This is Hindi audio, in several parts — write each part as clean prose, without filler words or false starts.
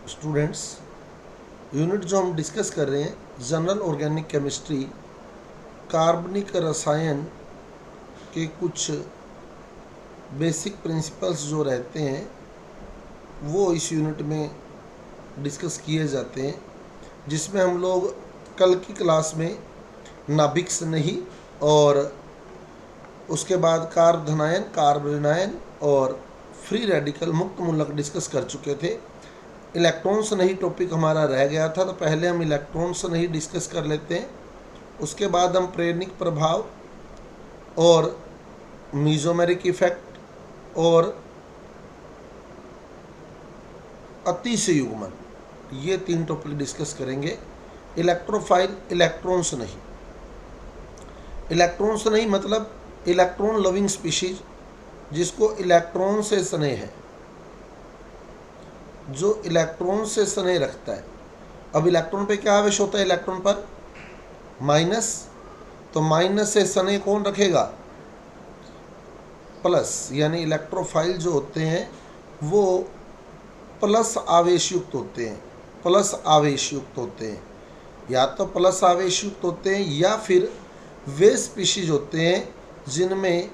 स्टूडेंट्स, यूनिट जो हम डिस्कस कर रहे हैं जनरल ऑर्गेनिक केमिस्ट्री, कार्बनिक रसायन के कुछ बेसिक प्रिंसिपल्स जो रहते हैं वो इस यूनिट में डिस्कस किए जाते हैं, जिसमें हम लोग कल की क्लास में नाभिक स्नेही और उसके बाद कार्बधनायन, कार्बनिनायन और फ्री रेडिकल मुक्त मूलक डिस्कस कर चुके थे। इलेक्ट्रॉन स्नेही टॉपिक हमारा रह गया था, तो पहले हम इलेक्ट्रॉन स्नेही डिस्कस कर लेते हैं। उसके बाद हम प्रेरणिक प्रभाव और मीजोमेरिक इफेक्ट और अतिशयुग्मन, ये 3 टॉपिक डिस्कस करेंगे। इलेक्ट्रोफाइल, इलेक्ट्रॉन स्नेही। इलेक्ट्रॉन स्नेही मतलब इलेक्ट्रॉन लविंग स्पीशीज, जिसको इलेक्ट्रॉन से स्नेह है, जो इलेक्ट्रॉन से स्नेह रखता है। अब इलेक्ट्रॉन पे क्या आवेश होता है? इलेक्ट्रॉन पर माइनस, तो माइनस से स्नेह कौन रखेगा? प्लस। यानी इलेक्ट्रोफाइल जो होते हैं वो प्लस आवेश युक्त होते हैं, प्लस आवेश युक्त होते हैं, या तो प्लस आवेश युक्त होते हैं या फिर वे स्पीशीज होते हैं जिनमें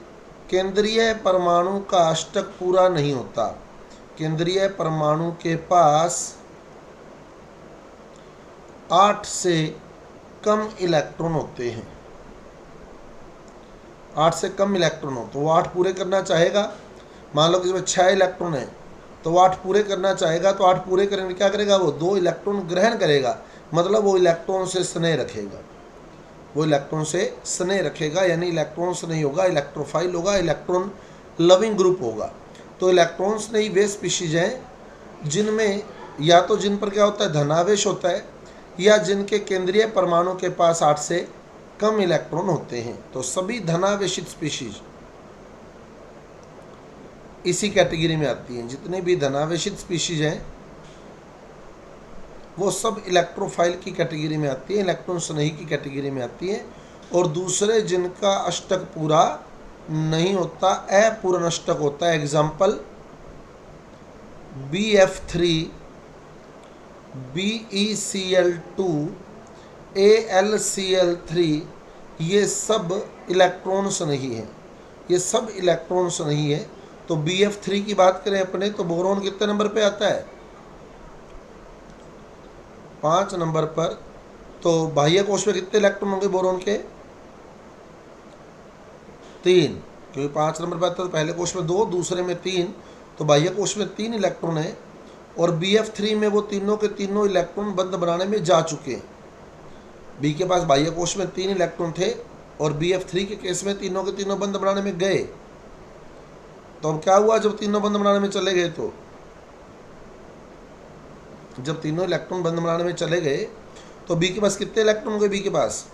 केंद्रीय परमाणु का अष्टक पूरा नहीं होता। केंद्रीय परमाणु के पास 8 से कम इलेक्ट्रॉन होते हैं। 8 से कम इलेक्ट्रॉन हो तो वो 8 पूरे करना चाहेगा। मान लो कि इसमें 6 इलेक्ट्रॉन है तो वो 8 पूरे करना चाहेगा, तो 8 पूरे करने क्या करेगा? वो 2 इलेक्ट्रॉन ग्रहण करेगा, मतलब वो इलेक्ट्रॉन से स्नेह रखेगा, वो इलेक्ट्रॉन से स्नेह रखेगा, यानी इलेक्ट्रॉन स्नेही होगा, इलेक्ट्रोफाइल होगा, इलेक्ट्रॉन लविंग ग्रुप होगा। तो इलेक्ट्रॉन स्नेही वे स्पीशीज हैं जिनमें या तो जिन पर क्या होता है? धनावेश होता है, या जिनके केंद्रीय परमाणु के पास 8 से कम इलेक्ट्रॉन होते हैं। तो सभी धनावेशित स्पीशीज इसी कैटेगरी में आती हैं। जितने भी धनावेशित स्पीशीज हैं वो सब इलेक्ट्रोफाइल की कैटेगरी में आती है, इलेक्ट्रॉन स्नेही की कैटेगरी में आती है। और दूसरे जिनका अष्टक पूरा नहीं होता, अपूर्ण अष्टक होता है, एग्जाम्पल BF3, BeCl2, AlCl3, ये सब इलेक्ट्रॉन्स नहीं है, ये सब इलेक्ट्रॉन्स नहीं है। तो BF3 की बात करें अपने, तो बोरोन कितने नंबर पे आता है? 5 नंबर पर। तो बाह्य कोश में कितने इलेक्ट्रॉन होंगे बोरोन के? 3, क्योंकि 5 नंबर पर आता है तो पहले कोश में 2, दूसरे में 3, तो बाह्य कोश में 3 इलेक्ट्रॉन है। और BF3 में वो तीनों के तीनों इलेक्ट्रॉन बंद बनाने में जा चुके हैं। बी के पास बाह्य कोश में 3 इलेक्ट्रॉन थे और BF3 के केस में तीनों के तीनों बंद बनाने में गए। तो अब क्या हुआ? जब तीनों बंद बनाने में चले गए, तो जब तीनों इलेक्ट्रॉन बंद बनाने में चले गए तो बी के पास कितने इलेक्ट्रॉन हो गए? बी के पास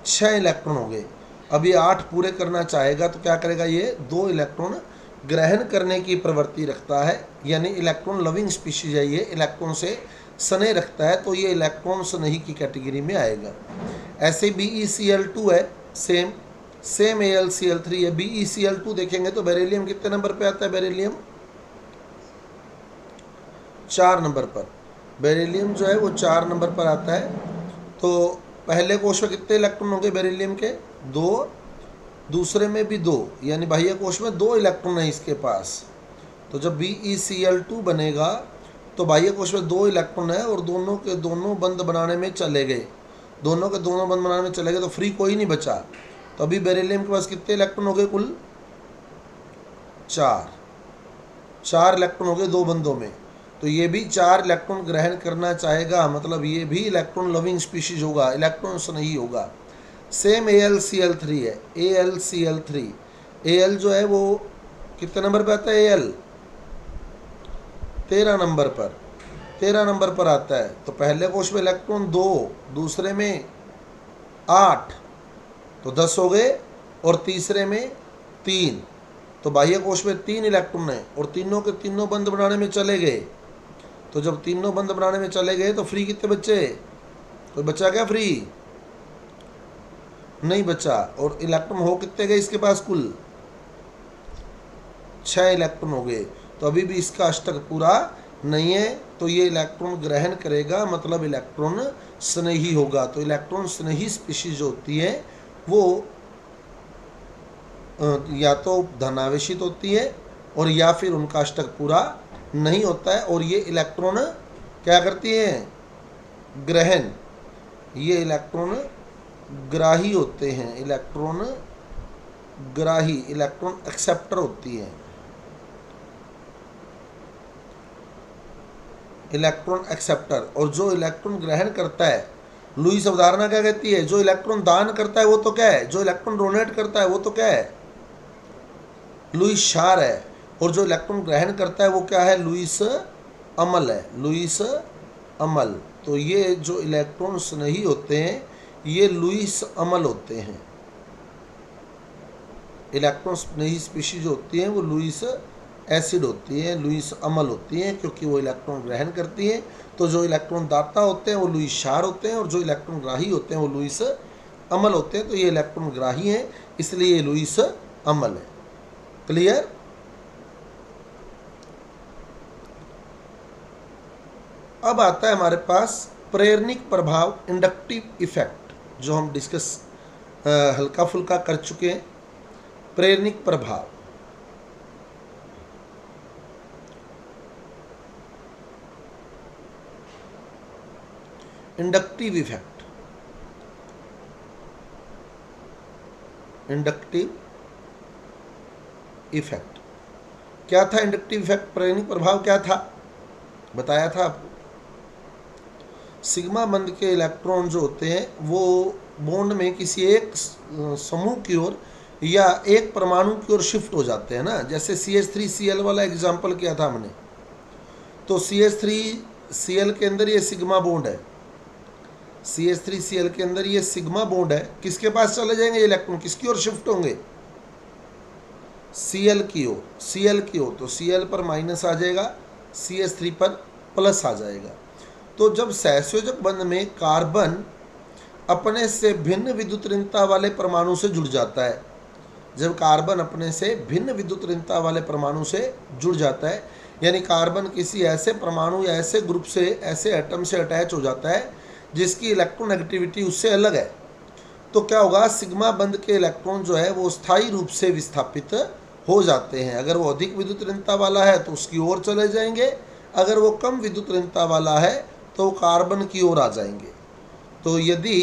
6 इलेक्ट्रॉन हो गए। अब ये 8 पूरे करना चाहेगा तो क्या करेगा? ये 2 इलेक्ट्रॉन ग्रहण करने की प्रवृत्ति रखता है, यानी इलेक्ट्रॉन लविंग स्पीशीज है, ये इलेक्ट्रॉन से स्नेह रखता है, तो ये इलेक्ट्रॉन स्नेही की कैटेगरी में आएगा। ऐसे BeCl2 है, सेम AlCl3 है। BeCl2 देखेंगे तो बेरिलियम कितने नंबर पे आता है? बेरिलियम 4 नंबर पर। बेरिलियम जो है वो 4 नंबर पर आता है। तो पहले कोश में कितने इलेक्ट्रॉन होंगे बेरिलियम के? 2, दूसरे में भी 2, यानी बाह्य कोश में 2 इलेक्ट्रॉन है इसके पास। तो जब BeCl2 बनेगा तो बाह्य कोश में 2 इलेक्ट्रॉन है और दोनों के दोनों बंद बनाने में चले गए, दोनों के दोनों बंद बनाने में चले गए, तो फ्री कोई नहीं बचा। तो अभी बेरिलियम के पास कितने इलेक्ट्रॉन हो गए? कुल 4 इलेक्ट्रॉन हो गए 2 बंदों में। तो ये भी 4 इलेक्ट्रॉन ग्रहण करना चाहेगा, मतलब ये भी इलेक्ट्रॉन लविंग स्पीशीज होगा, इलेक्ट्रॉन स्नेही होगा। सेम AlCl3 है, AlCl3। Al जो है वो कितने नंबर पे आता है? Al 13 नंबर पर, 13 नंबर पर आता है। तो पहले कोश में इलेक्ट्रॉन 2, दूसरे में 8, तो 10 हो गए, और तीसरे में 3, तो बाह्य कोश में 3 इलेक्ट्रॉन है और तीनों के तीनों बंद बनाने में चले गए। तो जब तीनों बंद बनाने में चले गए तो फ्री कितने बच्चे? कोई बचा क्या फ्री? नहीं बचा। और इलेक्ट्रॉन हो कितने गए इसके पास? कुल 6 इलेक्ट्रॉन हो गए। तो अभी भी इसका अष्टक पूरा नहीं है तो ये इलेक्ट्रॉन ग्रहण करेगा, मतलब इलेक्ट्रॉन स्नेही होगा। तो इलेक्ट्रॉन स्नेही स्पीशीज होती है वो या तो धनावेशित होती है और या फिर उनका अष्टक पूरा नहीं होता है, और ये इलेक्ट्रॉन क्या करती है, ग्रहण। ये इलेक्ट्रॉन ग्राही होते हैं, इलेक्ट्रॉन ग्राही, इलेक्ट्रॉन एक्सेप्टर होती है, इलेक्ट्रॉन एक्सेप्टर। और जो इलेक्ट्रॉन ग्रहण करता है, लुईस अवधारणा क्या कहती है, जो इलेक्ट्रॉन दान करता है वो तो क्या है, जो इलेक्ट्रॉन डोनेट करता है वो तो क्या है, लुईस क्षार है। और जो इलेक्ट्रॉन ग्रहण करता है वो क्या है, लुईस अमल है, लुईस अमल। तो ये जो इलेक्ट्रॉन्स नहीं होते हैं ये लुईस अमल होते हैं। इलेक्ट्रॉन्स नहीं स्पीशीज होती हैं वो लुईस एसिड होती है, लुईस अमल होती हैं, क्योंकि वो इलेक्ट्रॉन ग्रहण करती हैं। तो जो इलेक्ट्रॉन दाता होते हैं वो लुईस क्षार होते हैं, और जो इलेक्ट्रॉन ग्राही होते हैं वो लुईस अमल होते हैं। तो ये इलेक्ट्रॉन ग्राही हैं, इसलिए ये लुईस अमल है। क्लियर? अब आता है हमारे पास प्रेरणिक प्रभाव, इंडक्टिव इफेक्ट, जो हम डिस्कस हल्का फुल्का कर चुके हैं। प्रेरणिक प्रभाव, इंडक्टिव इफेक्ट, इंडक्टिव इफेक्ट क्या था? इंडक्टिव इफेक्ट, प्रेरणिक प्रभाव क्या था, बताया था आपको। सिग्मा बंध के इलेक्ट्रॉन जो होते हैं वो बॉन्ड में किसी एक समूह की ओर या एक परमाणु की ओर शिफ्ट हो जाते हैं ना। जैसे CH3Cl वाला एग्जाम्पल किया था हमने, तो CH3Cl के अंदर ये सिग्मा बॉन्ड है, CH3Cl के अंदर ये सिग्मा बॉन्ड है। किसके पास चले जाएंगे ये इलेक्ट्रॉन, किसकी ओर शिफ्ट होंगे, Cl की ओर, Cl की ओर। तो Cl पर माइनस आ जाएगा, CH3 पर प्लस आ जाएगा। तो जब सहसंयोजक बंध में कार्बन अपने से भिन्न विद्युत ऋणता वाले परमाणु से जुड़ जाता है, जब कार्बन अपने से भिन्न विद्युत ऋणता वाले परमाणु से जुड़ जाता है, यानी कार्बन किसी ऐसे परमाणु या ऐसे ग्रुप से, ऐसे एटम से अटैच हो जाता है जिसकी इलेक्ट्रोनेगेटिविटी उससे अलग है, तो क्या होगा, सिग्मा बंध के इलेक्ट्रॉन जो है वो स्थायी रूप से विस्थापित हो जाते हैं। अगर वो अधिक विद्युत ऋणता वाला है तो उसकी ओर चले जाएंगे, अगर वो कम विद्युत ऋणता वाला है तो कार्बन की ओर आ जाएंगे। तो यदि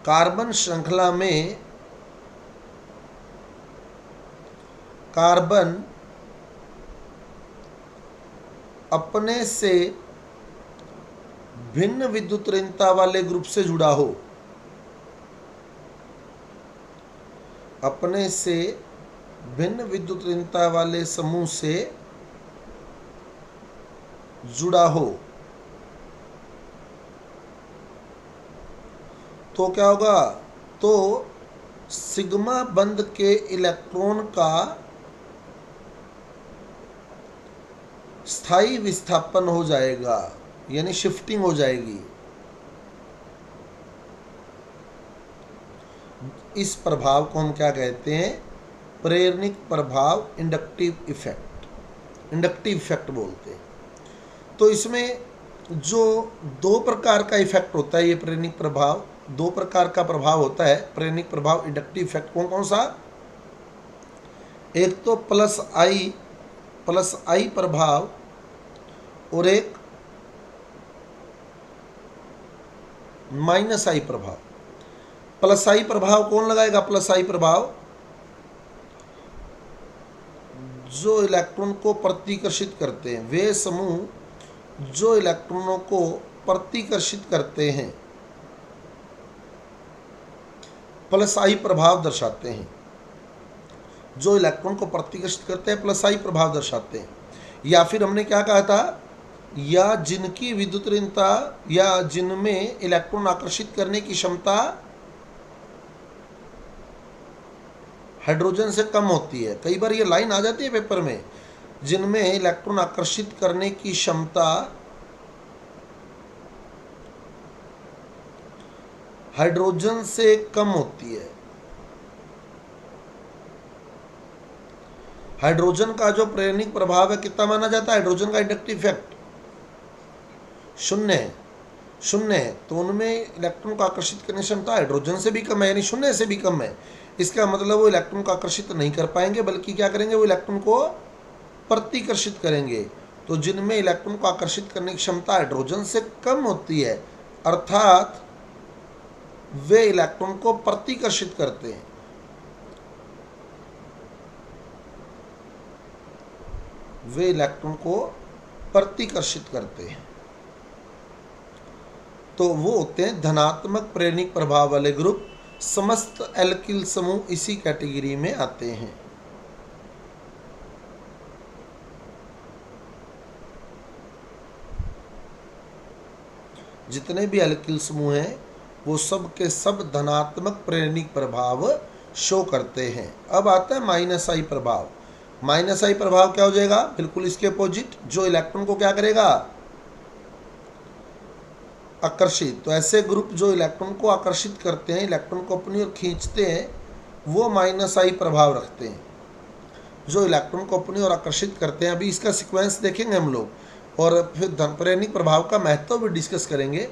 कार्बन श्रृंखला में कार्बन अपने से भिन्न विद्युत ऋणता वाले ग्रुप से जुड़ा हो, अपने से भिन्न विद्युत ऋणता वाले समूह से जुड़ा हो, तो क्या होगा, तो सिग्मा बंध के इलेक्ट्रॉन का स्थायी विस्थापन हो जाएगा, यानी शिफ्टिंग हो जाएगी। इस प्रभाव को हम क्या कहते हैं, प्रेरणिक प्रभाव, इंडक्टिव इफेक्ट, इंडक्टिव इफेक्ट बोलते हैं। तो इसमें जो दो प्रकार का इफेक्ट होता है, ये प्रेरणिक प्रभाव, दो प्रकार का प्रभाव होता है प्रेरणिक प्रभाव, इंडक्टिव इफेक्ट। कौन कौन सा? एक तो प्लस आई प्रभाव और एक माइनस आई प्रभाव। प्लस आई प्रभाव कौन लगाएगा? प्लस आई प्रभाव जो इलेक्ट्रॉन को प्रतिकर्षित करते हैं, वे समूह जो इलेक्ट्रॉनों को प्रतिकर्षित करते हैं, प्लस आई प्रभाव दर्शाते हैं। जो इलेक्ट्रॉन को प्रतिकर्षित करते हैं प्लस आई प्रभाव दर्शाते हैं। या फिर हमने क्या कहा था, या जिनकी विद्युत ऋणता या जिनमें इलेक्ट्रॉन आकर्षित करने की क्षमता हाइड्रोजन से कम होती है। कई बार ये लाइन आ जाती है पेपर में, जिनमें इलेक्ट्रॉन आकर्षित करने की क्षमता हाइड्रोजन से कम होती है। हाइड्रोजन का जो प्रेरणिक प्रभाव है कितना माना जाता है? हाइड्रोजन का इंडक्टिव इफेक्ट 0 है, 0 है, तो उनमें इलेक्ट्रॉन को आकर्षित करने की क्षमता हाइड्रोजन से भी कम है, यानी 0 से भी कम है। इसका मतलब वो इलेक्ट्रॉन को आकर्षित नहीं कर पाएंगे, बल्कि क्या करेंगे, वो इलेक्ट्रॉन को प्रतिकर्षित करेंगे। तो जिनमें इलेक्ट्रॉन को आकर्षित करने की क्षमता हाइड्रोजन से कम होती है, अर्थात वे इलेक्ट्रॉन को प्रतिकर्षित करते हैं। वे इलेक्ट्रॉन को प्रतिकर्षित करते हैं, तो वो होते हैं धनात्मक प्रेरणिक प्रभाव वाले ग्रुप। समस्त एल्किल समूह इसी कैटेगरी में आते हैं। जितने भी एल्किल समूह हैं वो सब के सब धनात्मक प्रेरणिक प्रभाव शो करते हैं। अब आता है माइनस आई प्रभाव। माइनस आई प्रभाव क्या हो जाएगा? बिल्कुल इसके अपोजिट, जो इलेक्ट्रॉन को क्या करेगा? आकर्षित। तो ऐसे ग्रुप जो इलेक्ट्रॉन को आकर्षित करते हैं, इलेक्ट्रॉन को अपनी ओर खींचते हैं, वो माइनस आई प्रभाव रखते हैं। जो इलेक्ट्रॉन को अपनी ओर आकर्षित करते हैं, अभी इसका सीक्वेंस देखेंगे हम लोग, और फिर धनप्रेरणिक प्रभाव का महत्व भी डिस्कस करेंगे,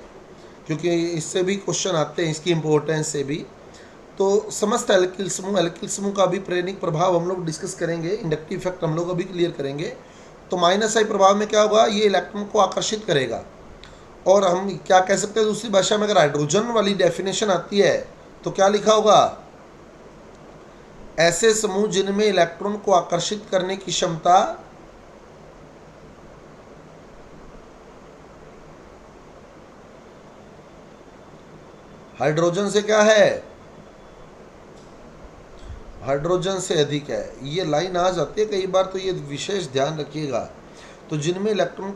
क्योंकि इससे भी क्वेश्चन आते हैं, इसकी इंपॉर्टेंस से भी। तो समस्त एल्किल समूह का भी प्रेरणिक प्रभाव हम लोग डिस्कस करेंगे, इंडक्टिव इफेक्ट हम लोग अभी क्लियर करेंगे। तो माइनस आई प्रभाव में क्या होगा? ये इलेक्ट्रॉन को आकर्षित करेगा। और हम क्या कह सकते हैं दूसरी भाषा में, अगर हाइड्रोजन वाली डेफिनेशन आती है तो क्या लिखा होगा? ऐसे समूह जिनमें इलेक्ट्रॉन को आकर्षित करने की क्षमता हाइड्रोजन से क्या है? हाइड्रोजन से अधिक है। ये लाइन आ जाती है कई बार, तो ये विशेष ध्यान रखिएगा। तो जिनमें इलेक्ट्रॉन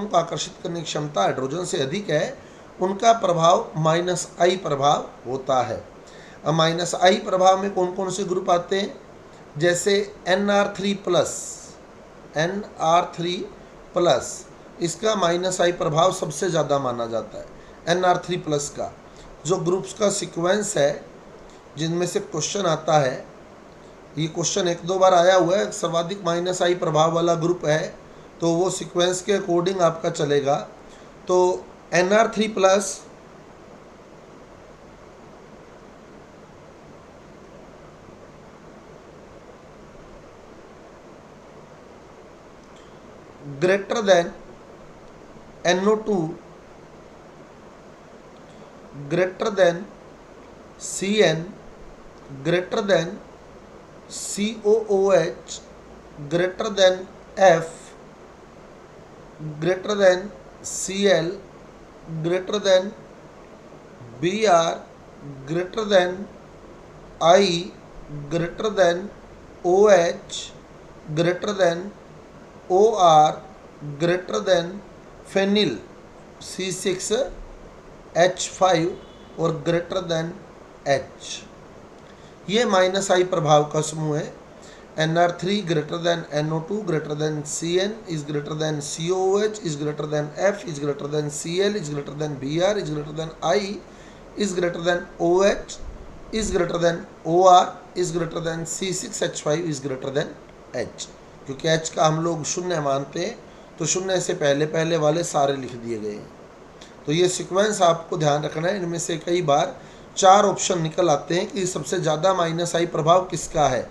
को आकर्षित करने की क्षमता हाइड्रोजन से अधिक है, उनका प्रभाव माइनस आई प्रभाव होता है। अब माइनस आई प्रभाव में कौन कौन से ग्रुप आते हैं? जैसे NR3+, इसका माइनस आई प्रभाव सबसे ज़्यादा माना जाता है। NR3+ का जो ग्रुप्स का सीक्वेंस है, जिनमें से क्वेश्चन आता है, ये क्वेश्चन 1-2 बार आया हुआ है, सर्वाधिक माइनस आई प्रभाव वाला ग्रुप है, तो वो सीक्वेंस के अकॉर्डिंग आपका चलेगा। तो NR3+ greater than NO2 greater than CN greater than COOH greater than F greater than Cl greater than Br greater than I greater than OH greater than OR greater than phenyl C6H5 और ग्रेटर देन H। ये माइनस आई प्रभाव का समूह है। NR3 greater than NO2 greater than CN is greater than COOH is greater than F is greater than Cl is greater than Br is greater than I is greater than OH is greater than OR is greater then C6H5 is greater than H। क्योंकि H का हम लोग 0 मानते हैं, तो 0 से पहले वाले सारे लिख दिए गए हैं। तो ये सीक्वेंस आपको ध्यान रखना है। इनमें से कई बार 4 ऑप्शन निकल आते हैं कि सबसे ज़्यादा माइनस आई प्रभाव किसका है,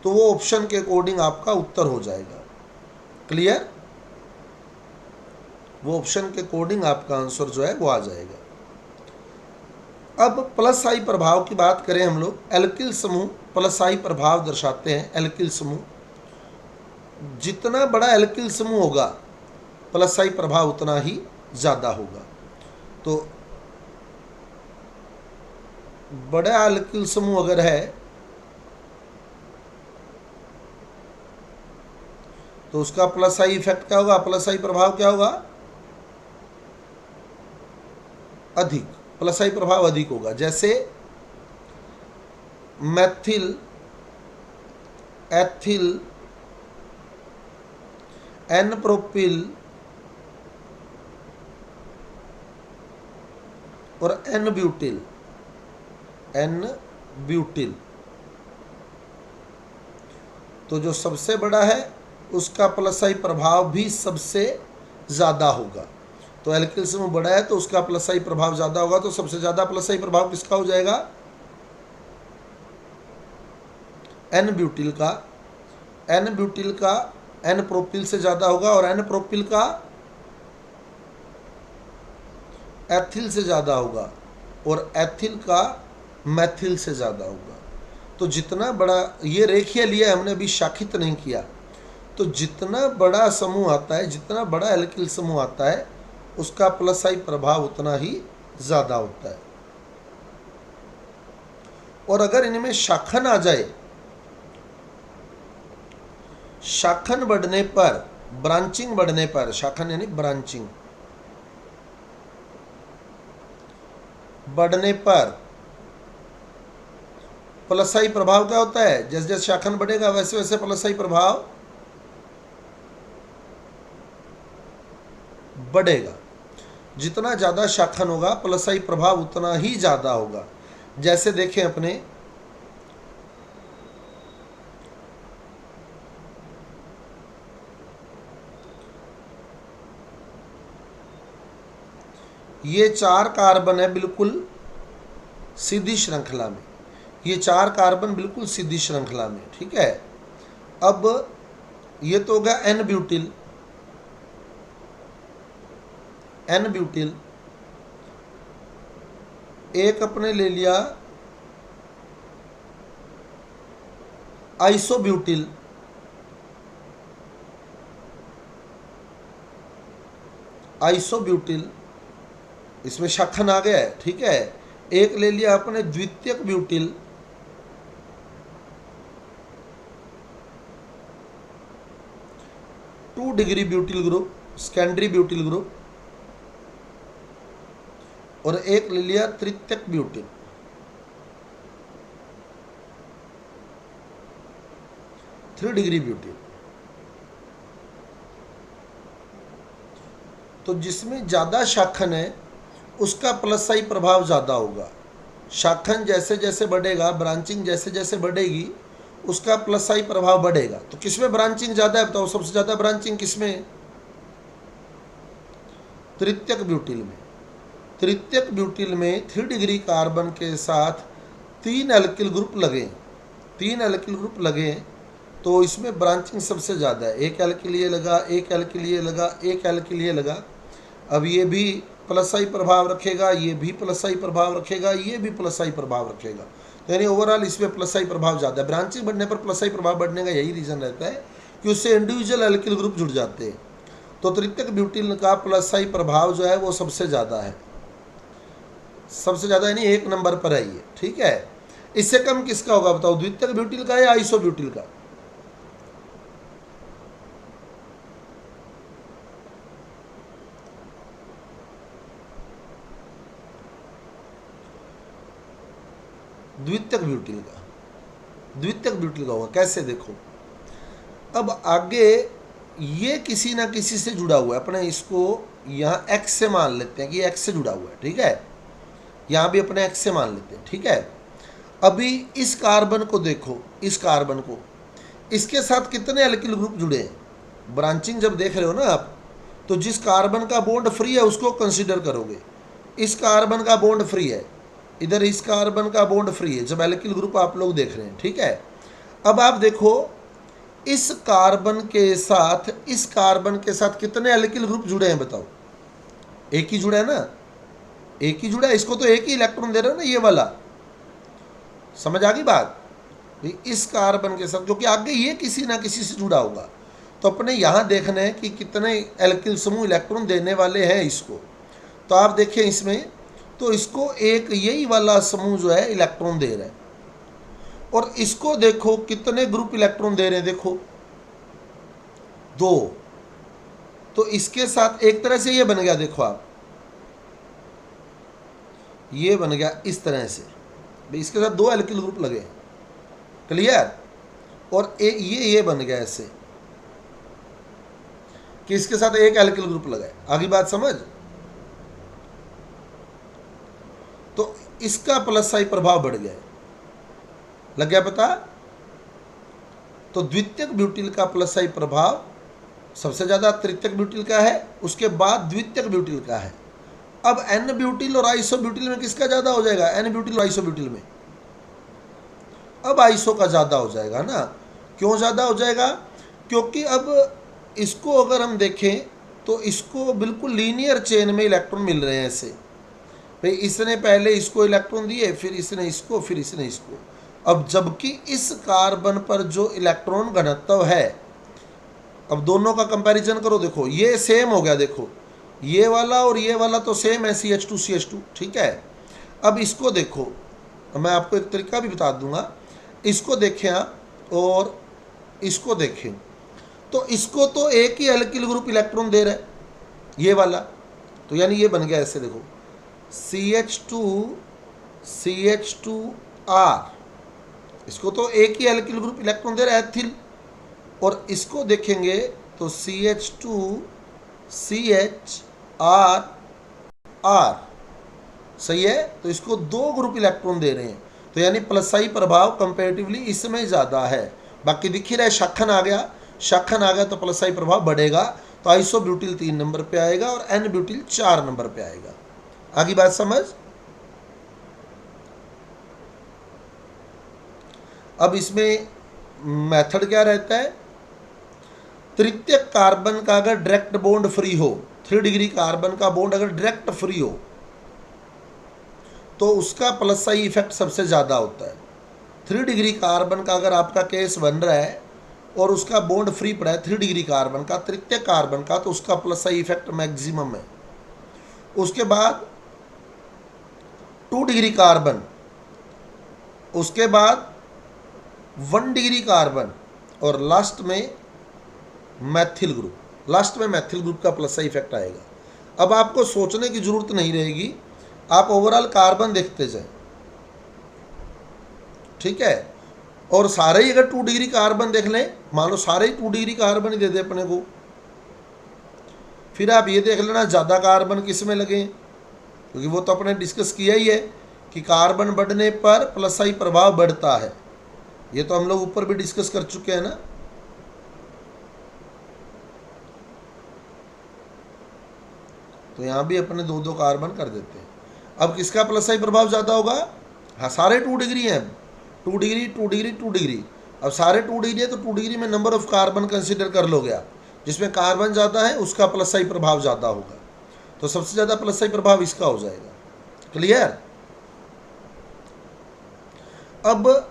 तो वो ऑप्शन के अकॉर्डिंग आपका उत्तर हो जाएगा। क्लियर? वो ऑप्शन के अकॉर्डिंग आपका आंसर जो है वो आ जाएगा। अब प्लस आई प्रभाव की बात करें हम लोग, एल्किल समूह प्लस आई प्रभाव दर्शाते हैं। एल्किल समूह, जितना बड़ा एल्किल समूह होगा प्लस आई प्रभाव उतना ही ज़्यादा होगा। तो बड़ा एल्किल समूह अगर है तो उसका प्लस आई इफेक्ट क्या होगा? प्लस आई प्रभाव क्या होगा? अधिक। प्लस आई प्रभाव अधिक होगा। जैसे मैथिल, एथिल, एन प्रोपिल और एन ब्यूटिल। तो जो सबसे बड़ा है उसका प्लस आई प्रभाव भी सबसे ज़्यादा होगा। तो एल्किल समूह बड़ा है तो उसका प्लस आई प्रभाव ज़्यादा होगा, तो सबसे ज़्यादा प्लस आई प्रभाव किसका हो जाएगा? एन ब्यूटिल का। एन ब्यूटिल का एन प्रोपिल से ज़्यादा होगा और एन प्रोपिल का एथिल से ज़्यादा होगा और एथिल का मैथिल से ज़्यादा होगा। तो जितना बड़ा, ये रेखीय लिया हमने, अभी शाखित नहीं किया, तो जितना बड़ा समूह आता है, जितना बड़ा एल्किल समूह आता है, उसका प्लस आई प्रभाव उतना ही ज़्यादा होता है। और अगर इनमें शाखन आ जाए, शाखन बढ़ने पर, ब्रांचिंग बढ़ने पर, शाखन यानी ब्रांचिंग बढ़ने पर प्लस आई प्रभाव क्या होता है? जैसे जैसे शाखन बढ़ेगा वैसे वैसे प्लस आई प्रभाव बढ़ेगा। जितना ज़्यादा शाखन होगा प्लस आई प्रभाव उतना ही ज़्यादा होगा। जैसे देखें अपने, ये 4 कार्बन है बिल्कुल सीधी श्रृंखला में, ये 4 कार्बन बिल्कुल सीधी श्रृंखला में, ठीक है। अब ये तो होगा एन ब्यूटिल, एन ब्यूटिल। एक अपने ले लिया आइसोब्यूटिल, आइसोब्यूटिल, इसमें शाखन आ गया है, ठीक है। एक ले लिया अपने द्वितीयक butyl, two degree butyl group, secondary butyl group, और एक ले लिया तृतीयक ब्यूटिल, 3 डिग्री ब्यूटिल। तो जिसमें ज़्यादा शाखन है उसका प्लस आई प्रभाव ज़्यादा होगा। शाखन जैसे जैसे बढ़ेगा, ब्रांचिंग जैसे जैसे बढ़ेगी, उसका प्लस आई प्रभाव बढ़ेगा। तो किसमें ब्रांचिंग ज़्यादा है बताओ? सबसे ज़्यादा ब्रांचिंग किसमें? तृतीयक ब्यूटिल में। तृतीयक ब्यूटिल में 3 डिग्री कार्बन के साथ 3 एल्किल ग्रुप लगे, 3 एल्किल ग्रुप लगे, तो इसमें ब्रांचिंग सबसे ज़्यादा है। एक एल्किल ये लगा, एक एल्किल ये लगा, एक एल्किल ये लगा। अब ये भी प्लस आई प्रभाव रखेगा, ये भी प्लस आई प्रभाव रखेगा, ये भी प्लस आई प्रभाव रखेगा। तो यानी ओवरऑल इसमें प्लस आई प्रभाव ज़्यादा है। ब्रांचिंग बढ़ने पर प्लस आई प्रभाव बढ़ने का यही रीज़न रहता है कि उससे इंडिविजुअल एल्किल ग्रुप जुड़ जाते हैं। तो तृतीयक ब्यूटिल का प्लस आई प्रभाव जो है वो सबसे ज़्यादा है, सबसे ज़्यादा यानी 1 नंबर पर है ये, ठीक है। इससे कम किसका होगा बताओ? द्वितीयक ब्यूटिल का या आइसो ब्यूटिल का? द्वितीयक ब्यूटिल का, द्वितीयक ब्यूटिल का होगा। कैसे देखो, अब आगे ये किसी ना किसी से जुड़ा हुआ है, अपने इसको यहाँ एक्स से मान लेते हैं कि एक्स से जुड़ा हुआ है, ठीक है। यहाँ भी अपने एक्स से मान लेते हैं, ठीक है। अभी इस कार्बन को देखो, इस कार्बन को, इसके साथ कितने एल्किल ग्रुप जुड़े हैं? ब्रांचिंग जब देख रहे हो ना आप, तो जिस कार्बन का बॉन्ड फ्री है उसको कंसीडर करोगे। इस कार्बन का बॉन्ड फ्री है, इधर इस कार्बन का बॉन्ड फ्री है, जब एल्किल ग्रुप आप लोग देख रहे हैं, ठीक है। अब आप देखो इस कार्बन के साथ, इस कार्बन के साथ कितने एल्किल ग्रुप जुड़े हैं बताओ? एक ही जुड़ा है ना, एक ही जुड़ा है। इसको तो एक ही इलेक्ट्रॉन दे रहे हो ना, ये वाला। समझ आ गई बात? इस कार्बन के साथ, क्योंकि आगे ये किसी ना किसी से जुड़ा होगा, तो अपने यहाँ देखना है कि कितने एल्किल समूह इलेक्ट्रॉन देने वाले हैं इसको। तो आप देखें इसमें, तो इसको एक यही वाला समूह जो है इलेक्ट्रॉन दे रहा है, और इसको देखो कितने ग्रुप इलेक्ट्रॉन दे रहे हैं, देखो 2। तो इसके साथ एक तरह से ये बन गया, देखो आप, ये बन गया इस तरह से, इसके साथ 2 एल्किल ग्रुप लगे, क्लियर। और ये बन गया ऐसे कि इसके साथ एक एल्किल ग्रुप लगा है। आगे बात समझ? तो इसका प्लस आई प्रभाव बढ़ गया है, लग गया पता? तो द्वितीयक ब्यूटिल का प्लस आई प्रभाव सबसे ज़्यादा तृतीयक ब्यूटिल का है, उसके बाद द्वितीयक ब्यूटिल का है। अब एन ब्यूटिल और आइसो ब्यूटिल में किसका ज़्यादा हो जाएगा? एन ब्यूटिल और आइसो ब्यूटिल में अब आइसो का ज़्यादा हो जाएगा ना। क्यों ज़्यादा हो जाएगा? क्योंकि अब इसको अगर हम देखें तो इसको बिल्कुल लीनियर चेन में इलेक्ट्रॉन मिल रहे हैं ऐसे। भाई इसने पहले इसको इलेक्ट्रॉन दिए, फिर इसने इसको, फिर इसने इसको। अब जबकि इस कार्बन पर जो इलेक्ट्रॉन घनत्व है, अब दोनों का कंपैरिजन करो, देखो ये सेम हो गया, देखो ये वाला और ये वाला तो सेम है, CH2 ठीक है। अब इसको देखो, मैं आपको एक तरीका भी बता दूंगा, इसको देखें आप और इसको देखें, तो इसको तो एक ही एल्किल ग्रुप इलेक्ट्रॉन दे रहा है, ये वाला, तो यानी ये बन गया ऐसे, देखो CH2R, इसको तो एक ही एल्किल ग्रुप इलेक्ट्रॉन दे रहा है एथिल, और इसको देखेंगे तो CH2CHRR, सही है। तो इसको दो ग्रुप इलेक्ट्रॉन दे रहे हैं, तो यानी प्लस आई प्रभाव कंपैरेटिवली इसमें ज़्यादा है। बाकी दिख ही रहा है, शाखन आ गया, शाखन आ गया तो प्लस आई प्रभाव बढ़ेगा, तो आइसो ब्यूटिल 3 नंबर पे आएगा और एन ब्यूटिल 4 नंबर पे आएगा। आगे बात समझ। अब इसमें मेथड क्या रहता है? तृतीयक कार्बन का अगर डायरेक्ट बॉन्ड फ्री हो, 3 डिग्री कार्बन का बॉन्ड अगर डायरेक्ट फ्री हो तो उसका प्लस आई इफेक्ट सबसे ज़्यादा होता है। 3 डिग्री कार्बन का अगर आपका केस बन रहा है और उसका बॉन्ड फ्री पड़ा है 3 डिग्री कार्बन का, तृतीय कार्बन का, तो उसका प्लस आई इफेक्ट मैक्सिमम है। उसके बाद 2 डिग्री कार्बन, उसके बाद 1 डिग्री कार्बन, और लास्ट में मैथिल ग्रुप, लास्ट में मैथिल ग्रुप का प्लस आई इफेक्ट आएगा। अब आपको सोचने की जरूरत नहीं रहेगी, आप ओवरऑल कार्बन देखते जाए, ठीक है। और सारे ही अगर 2 डिग्री कार्बन देख लें, मान लो सारे ही 2 डिग्री कार्बन ही दे दे अपने को, फिर आप ये देख लेना ज़्यादा कार्बन किस में लगे, क्योंकि वो तो अपने डिस्कस किया ही है कि कार्बन बढ़ने पर प्लस आई प्रभाव बढ़ता है। ये तो हम लोग ऊपर भी डिस्कस कर चुके हैं ना। तो यहाँ भी अपने 2-2 कार्बन कर देते हैं। अब किसका प्लस आई प्रभाव ज़्यादा होगा? हाँ, सारे 2 डिग्री हैं, 2 डिग्री 2 डिग्री 2 डिग्री। अब सारे 2 डिग्री है तो 2 डिग्री में नंबर ऑफ कार्बन कंसिडर कर लोगे आप, जिसमें कार्बन ज़्यादा है उसका प्लस आई प्रभाव ज़्यादा होगा, तो सबसे ज़्यादा प्लस आई प्रभाव इसका हो जाएगा। क्लियर? अब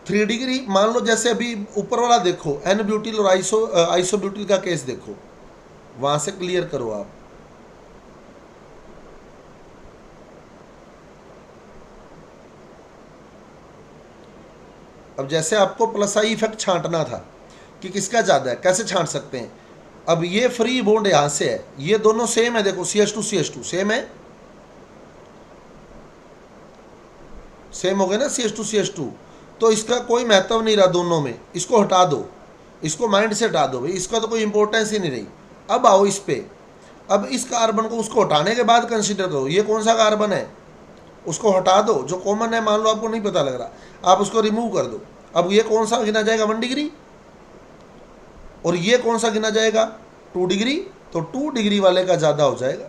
3 डिग्री मान लो, जैसे अभी ऊपर वाला देखो, एन ब्यूटिल और आइसो ब्यूटिल का केस देखो, वहाँ से क्लियर करो आप। अब जैसे आपको प्लस आई इफेक्ट छांटना था कि किसका ज़्यादा है, कैसे छांट सकते हैं? अब ये फ्री बॉन्ड यहाँ से है, ये दोनों सेम है, देखो CH2 सेम है, सेम हो गए ना CH2, तो इसका कोई महत्व नहीं रहा दोनों में, इसको हटा दो, इसको माइंड से हटा दो, भाई इसका तो कोई इंपॉर्टेंस ही नहीं रही। अब आओ इस पे, अब इस कार्बन को उसको हटाने के बाद कंसिडर करो, ये कौन सा कार्बन है, उसको हटा दो, जो कॉमन है, मान लो आपको नहीं पता लग रहा, आप उसको रिमूव कर दो। अब ये कौन सा गिना जाएगा? 1 डिग्री, और ये कौन सा गिना जाएगा? 2 डिग्री, तो 2 डिग्री वाले का ज़्यादा हो जाएगा।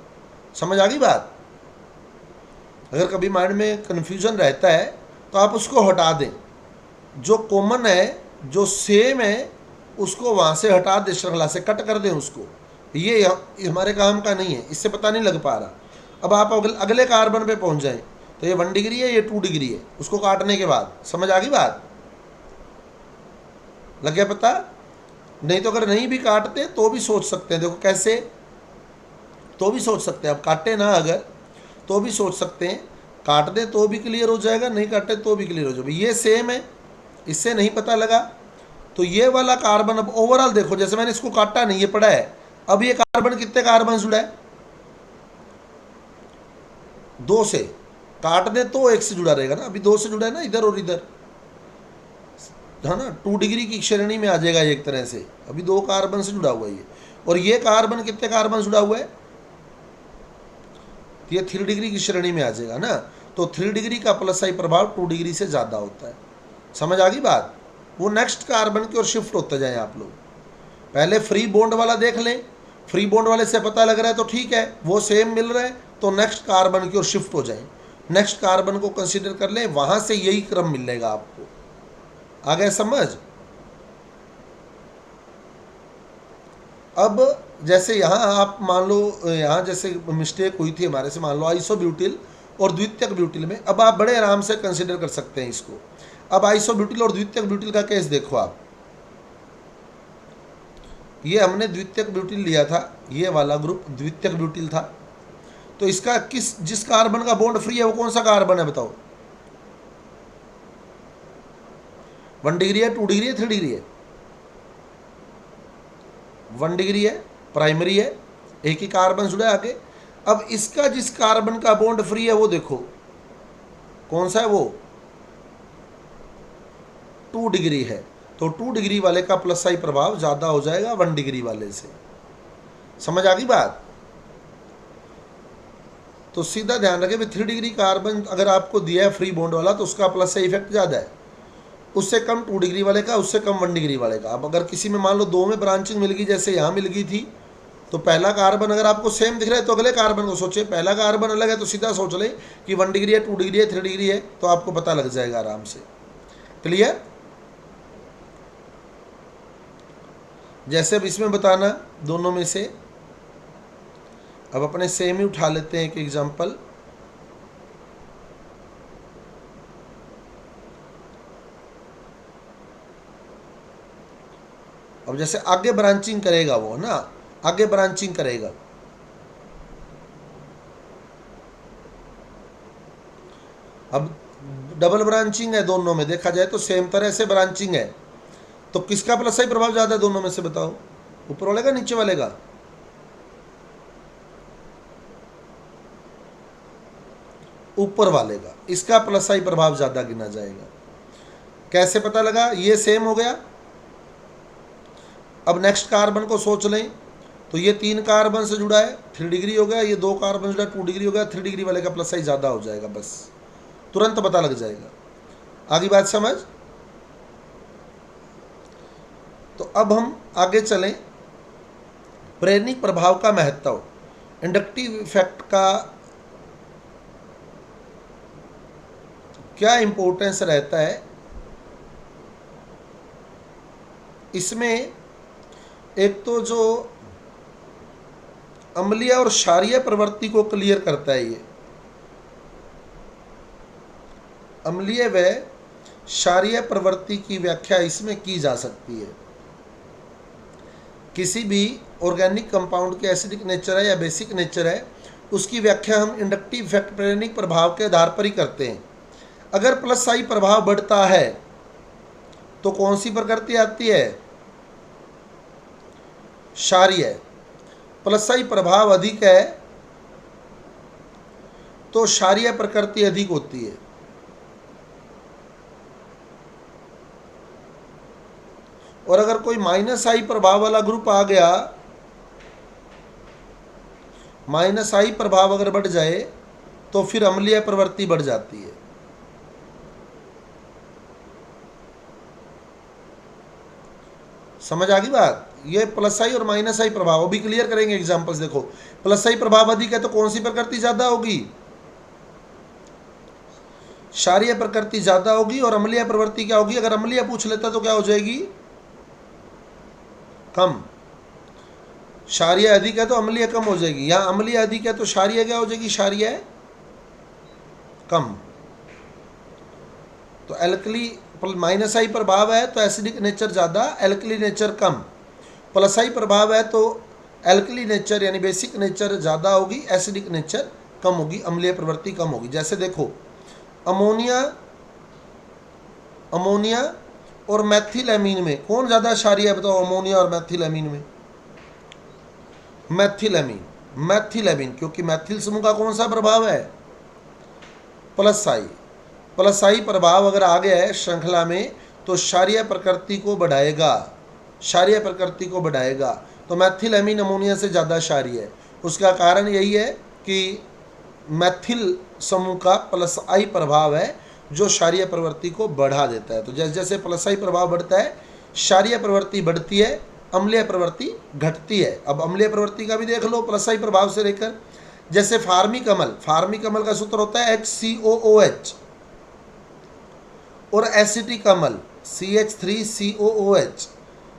समझ आ गई बात? अगर कभी माइंड में कन्फ्यूजन रहता है तो आप उसको हटा दें, जो कॉमन है, जो सेम है, उसको वहाँ से हटा दें, श्रृंखला से कट कर दें उसको। ये हमारे काम का नहीं है, इससे पता नहीं लग पा रहा। अब आप अगले कार्बन पे पहुँच जाएं, तो ये 1 डिग्री है, ये 2 डिग्री है, उसको काटने के बाद। समझ आ गई बात? लग गया पता? नहीं तो अगर नहीं भी काटते तो भी सोच सकते हैं, देखो कैसे, तो भी सोच सकते हैं। आप काटे ना अगर तो भी सोच सकते हैं, काट दे तो भी क्लियर हो जाएगा, नहीं काटे तो भी क्लियर हो जाएगा। ये सेम है, इससे नहीं पता लगा, तो ये वाला कार्बन अब ओवरऑल देखो, जैसे मैंने इसको काटा नहीं, ये पड़ा है, अब ये कार्बन कितने कार्बन जुड़ा है? 2 से। काट दे तो 1 से जुड़ा रहेगा ना, अभी 2 से जुड़ा है ना, इधर और इधर, है ना, 2 डिग्री की श्रेणी में आ जाएगा एक तरह से, अभी 2 कार्बन से जुड़ा हुआ है ये। और ये कार्बन कितने कार्बन जुड़ा हुआ है? ये 3 डिग्री की श्रेणी में आ जाएगा ना, तो 3 डिग्री का प्लस आई प्रभाव 2 डिग्री से ज़्यादा होता है। समझ आ गई बात? वो नेक्स्ट कार्बन की ओर शिफ्ट होते जाएं आप लोग। पहले फ्री बॉन्ड वाला देख लें, फ्री बॉन्ड वाले से पता लग रहा है तो ठीक है, वो सेम मिल रहा है तो नेक्स्ट कार्बन की ओर शिफ्ट हो जाएं, नेक्स्ट कार्बन को कंसीडर कर लें, वहां से यही क्रम मिलेगा आपको। आ गया समझ? अब जैसे यहाँ आप मान लो, यहाँ जैसे मिस्टेक हुई थी हमारे से, मान लो आइसोब्यूटिल और द्वितीयक ब्यूटिल में, अब आप बड़े आराम से कंसिडर कर सकते हैं इसको। अब आइसोब्यूटिल और द्वितीयक ब्यूटिल का केस देखो आप, ये हमने द्वितीयक ब्यूटिल लिया था, ये वाला ग्रुप द्वितीयक ब्यूटिल था, तो इसका जिस कार्बन का बॉन्ड फ्री है वो कौन सा कार्बन है बताओ? 1 डिग्री है, 2 डिग्री है, 3 डिग्री है? 1 डिग्री है, प्राइमरी है, एक ही कार्बन जुड़ा है आगे। अब इसका जिस कार्बन का बॉन्ड फ्री है वो देखो कौन सा है, वो 2 डिग्री है, तो 2 डिग्री वाले का प्लस आई प्रभाव ज़्यादा हो जाएगा 1 डिग्री वाले से। समझ आ गई बात? तो सीधा ध्यान रखें, 3 डिग्री कार्बन अगर आपको दिया है फ्री बॉन्ड वाला तो उसका प्लस आई इफेक्ट ज़्यादा है, उससे कम 2 डिग्री वाले का, उससे कम 1 डिग्री वाले का। अब अगर किसी में मान लो 2 में ब्रांचिंग मिल गई, जैसे यहाँ मिल गई थी, तो पहला कार्बन अगर आपको सेम दिख रहा है तो अगले कार्बन को सोचे, पहला कार्बन अलग है तो सीधा सोच ले कि 1 डिग्री है, 2 डिग्री है, 3 डिग्री है, तो आपको पता लग जाएगा आराम से। क्लियर? जैसे अब इसमें बताना दोनों में से, अब अपने सेम ही उठा लेते हैं एक एग्जांपल। अब जैसे आगे ब्रांचिंग करेगा वो ना, आगे ब्रांचिंग करेगा, अब डबल ब्रांचिंग है दोनों में, देखा जाए तो सेम तरह से ब्रांचिंग है, तो किसका प्लस आई प्रभाव ज्यादा है दोनों में से बताओ? ऊपर वाले का, नीचे वाले का? ऊपर वाले का, इसका प्लस आई प्रभाव ज्यादा गिना जाएगा। कैसे पता लगा? ये सेम हो गया। अब नेक्स्ट कार्बन को सोच लें, तो ये 3 कार्बन से जुड़ा है, 3 डिग्री हो गया, ये 2 कार्बन जुड़ा 2 डिग्री हो गया, 3 डिग्री वाले का प्लस आई ज़्यादा हो जाएगा, बस तुरंत पता लग जाएगा। आगे बात समझ? तो अब हम आगे चलें, प्रेरणिक प्रभाव का महत्व, इंडक्टिव इफेक्ट का क्या इंपॉर्टेंस रहता है इसमें। एक तो जो अम्लीय और क्षारीय प्रवृत्ति को क्लियर करता है, ये अम्लीय व क्षारीय प्रवृत्ति की व्याख्या इसमें की जा सकती है। किसी भी ऑर्गेनिक कंपाउंड के एसिडिक नेचर है या बेसिक नेचर है, उसकी व्याख्या हम इंडक्टिव इफेक्ट, प्रेरणिक प्रभाव के आधार पर ही करते हैं। अगर प्लस आई प्रभाव बढ़ता है तो कौन सी प्रकृति आती है? क्षारीय। प्लस आई प्रभाव अधिक है तो क्षारीय प्रकृति अधिक होती है। और अगर कोई माइनस आई प्रभाव वाला ग्रुप आ गया, माइनस आई प्रभाव अगर बढ़ जाए तो फिर अम्लीय प्रवृत्ति बढ़ जाती है। समझ आ गई बात? ये प्लस आई और माइनस आई प्रभाव अभी क्लियर करेंगे एग्जांपल्स। देखो, प्लस आई प्रभाव अधिक है तो कौन सी प्रकृति ज्यादा होगी? क्षारीय प्रकृति ज्यादा होगी। और अम्लीय प्रवृत्ति क्या होगी? अगर अम्लीय पूछ लेता तो क्या हो जाएगी? कम। क्षारीय अधिक है तो अम्लीय कम हो जाएगी, यहां अम्लीय अधिक है तो क्षारीय क्या हो जाएगी? क्षारीय कम। तो एल्कली, माइनस आई प्रभाव है तो एसिडिक नेचर ज़्यादा, एल्कली नेचर कम। प्लस आई प्रभाव है तो एल्कली नेचर यानी बेसिक नेचर ज़्यादा होगी, एसिडिक नेचर कम होगी, अम्लीय प्रवृत्ति कम होगी। जैसे देखो, अमोनिया अमोनिया और मैथिलएमीन में कौन ज़्यादा क्षारीय है बताओ? अमोनिया और मैथिलएमीन में मैथिलएमीन, क्योंकि मैथिल समूह का कौन सा प्रभाव है? प्लस आई। प्लस आई प्रभाव अगर आ गया है श्रृंखला में तो क्षारीय प्रकृति को बढ़ाएगा, क्षारीय प्रकृति को बढ़ाएगा। तो मैथिलएमीन अमोनिया से ज़्यादा क्षारीय है। उसका कारण यही है कि मैथिल समूह का प्लस आई प्रभाव है जो क्षारीय प्रवृत्ति को बढ़ा देता है। तो जैसे जैसे प्लसाई प्रभाव बढ़ता है क्षारीय प्रवृत्ति बढ़ती है, अम्लीय प्रवृत्ति घटती है। अब अम्लीय प्रवृत्ति का भी देख लो प्लसाई प्रभाव से लेकर, जैसे फार्मिक अम्ल का सूत्र होता है HCOOH, और एसिटिक अम्ल CH3COOH।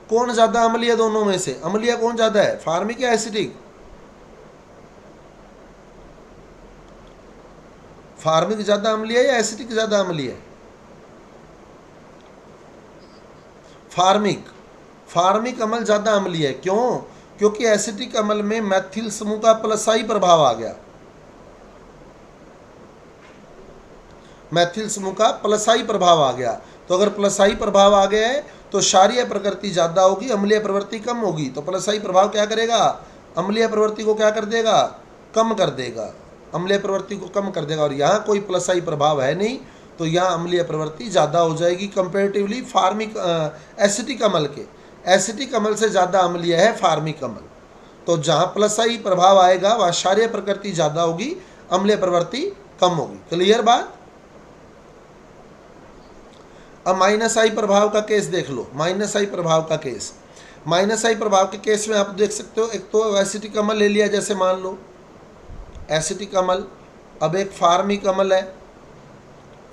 कौन ज्यादा अम्लीय दोनों में से? अम्लीय कौन ज्यादा है, फार्मिक या एसिटिक? फार्मिक ज्यादा अम्लीय या एसिटिक ज्यादा अम्लीय? फार्मिक अम्ल ज्यादा अम्लीय है। क्यों? क्योंकि एसिटिक अम्ल में मैथिल समूह का प्लसाई प्रभाव आ गया, मैथिल समूह का प्लसाई प्रभाव आ गया। तो अगर प्लसाई प्रभाव आ गया है तो क्षारीय प्रकृति ज्यादा होगी, अम्लीय प्रवृत्ति कम होगी। तो प्लसाई प्रभाव क्या करेगा, अम्लीय प्रवृत्ति को क्या कर देगा, कम कर देगा, अम्लीय प्रवृत्ति को कम कर देगा। और यहाँ कोई प्लसाई प्रभाव है नहीं, तो यहाँ अम्लीय प्रवृत्ति ज़्यादा हो जाएगी कंपेरेटिवली एसिटिक अम्ल के। एसिटिक अम्ल से ज़्यादा अम्लीय है फार्मिक अम्ल। तो जहाँ प्लसाई प्रभाव आएगा वहाँ क्षारीय प्रकृति ज़्यादा होगी, अम्लीय प्रवृत्ति कम होगी। क्लियर बात? अब माइनस आई प्रभाव का केस देख लो। माइनस आई प्रभाव का केस, माइनस आई प्रभाव के केस में आप देख सकते हो, एक तो एसिटिक अम्ल ले लिया, जैसे मान लो एसिटिक अम्ल, अब एक फार्मिक अम्ल है,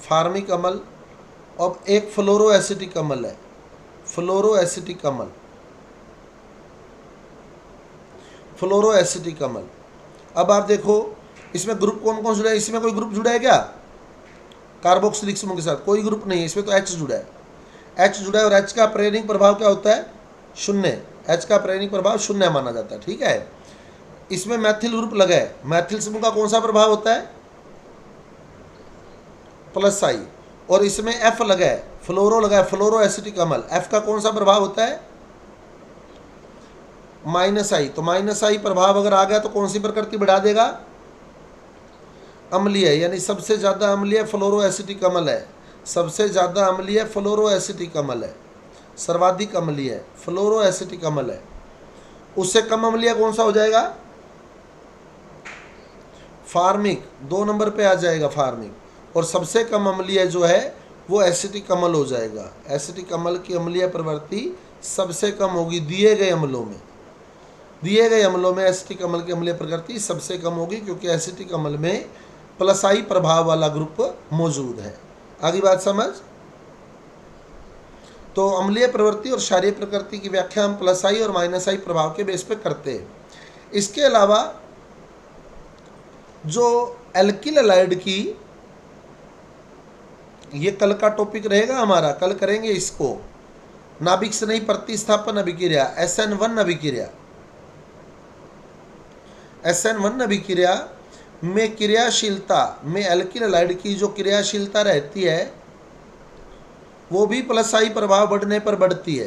फार्मिक अम्ल, अब एक फ्लोरो एसिटिक अम्ल है, फ्लोरो एसिटिक अम्ल, फ्लोरो एसिटिक अम्ल। अब आप देखो इसमें ग्रुप कौन कौन जुड़ा है, इसमें कोई ग्रुप जुड़ा है क्या कार्बोक्सिलिक समूह के साथ? कोई ग्रुप नहीं है, इसमें तो H जुड़ा है, H जुड़ा है। और H का प्रेरणिक प्रभाव क्या होता है, शून्य। H का प्रेरणिक प्रभाव शून्य माना जाता है, ठीक है। इसमें मैथिल ग्रुप लगा है, मैथिल समूह का कौन सा प्रभाव होता है, प्लस आई। और इसमें F लगा है, फ्लोरो लगा है, फ्लोरो एसिटिक अम्ल, F का कौन सा प्रभाव होता है, माइनस आई। तो माइनस आई प्रभाव अगर आ गया तो कौन सी प्रकृति बढ़ा देगा, अम्लीय, यानी सबसे ज़्यादा अम्लीय फ्लोरो एसिटिक अम्ल है, सबसे ज़्यादा अम्लीय फ्लोरो एसिटिक अम्ल है, सर्वाधिक अम्लीय फ्लोरो एसिटिक अम्ल है। उससे कम अम्लीय कौन सा हो जाएगा, फार्मिक, 2 नंबर पे आ जाएगा फार्मिक। और सबसे कम अम्लीय जो है वो एसिटिक अम्ल हो जाएगा। एसिटिक अम्ल की अम्लीय प्रवृत्ति सबसे कम होगी दिए गए अम्लों में, दिए गए अम्लों में एसिटिक अम्ल की अम्लीय प्रकृति सबसे कम होगी, क्योंकि एसिटिक अम्ल में प्लसाई प्रभाव वाला ग्रुप मौजूद है। आगे बात समझ? तो अम्लीय प्रवृत्ति और क्षारीय प्रकृति की व्याख्या हम प्लसाई और माइनसाई प्रभाव के बेस पे करते हैं। इसके अलावा जो एल्किल हैलाइड की, ये कल का टॉपिक रहेगा हमारा, कल करेंगे इसको, नाभिक स्नेही प्रतिस्थापन अभिक्रिया, SN1 अभिक्रिया। SN1 अभिक्रिया में क्रियाशीलता में एल्किल हैलाइड की जो क्रियाशीलता रहती है वो भी प्लसाई प्रभाव बढ़ने पर बढ़ती है,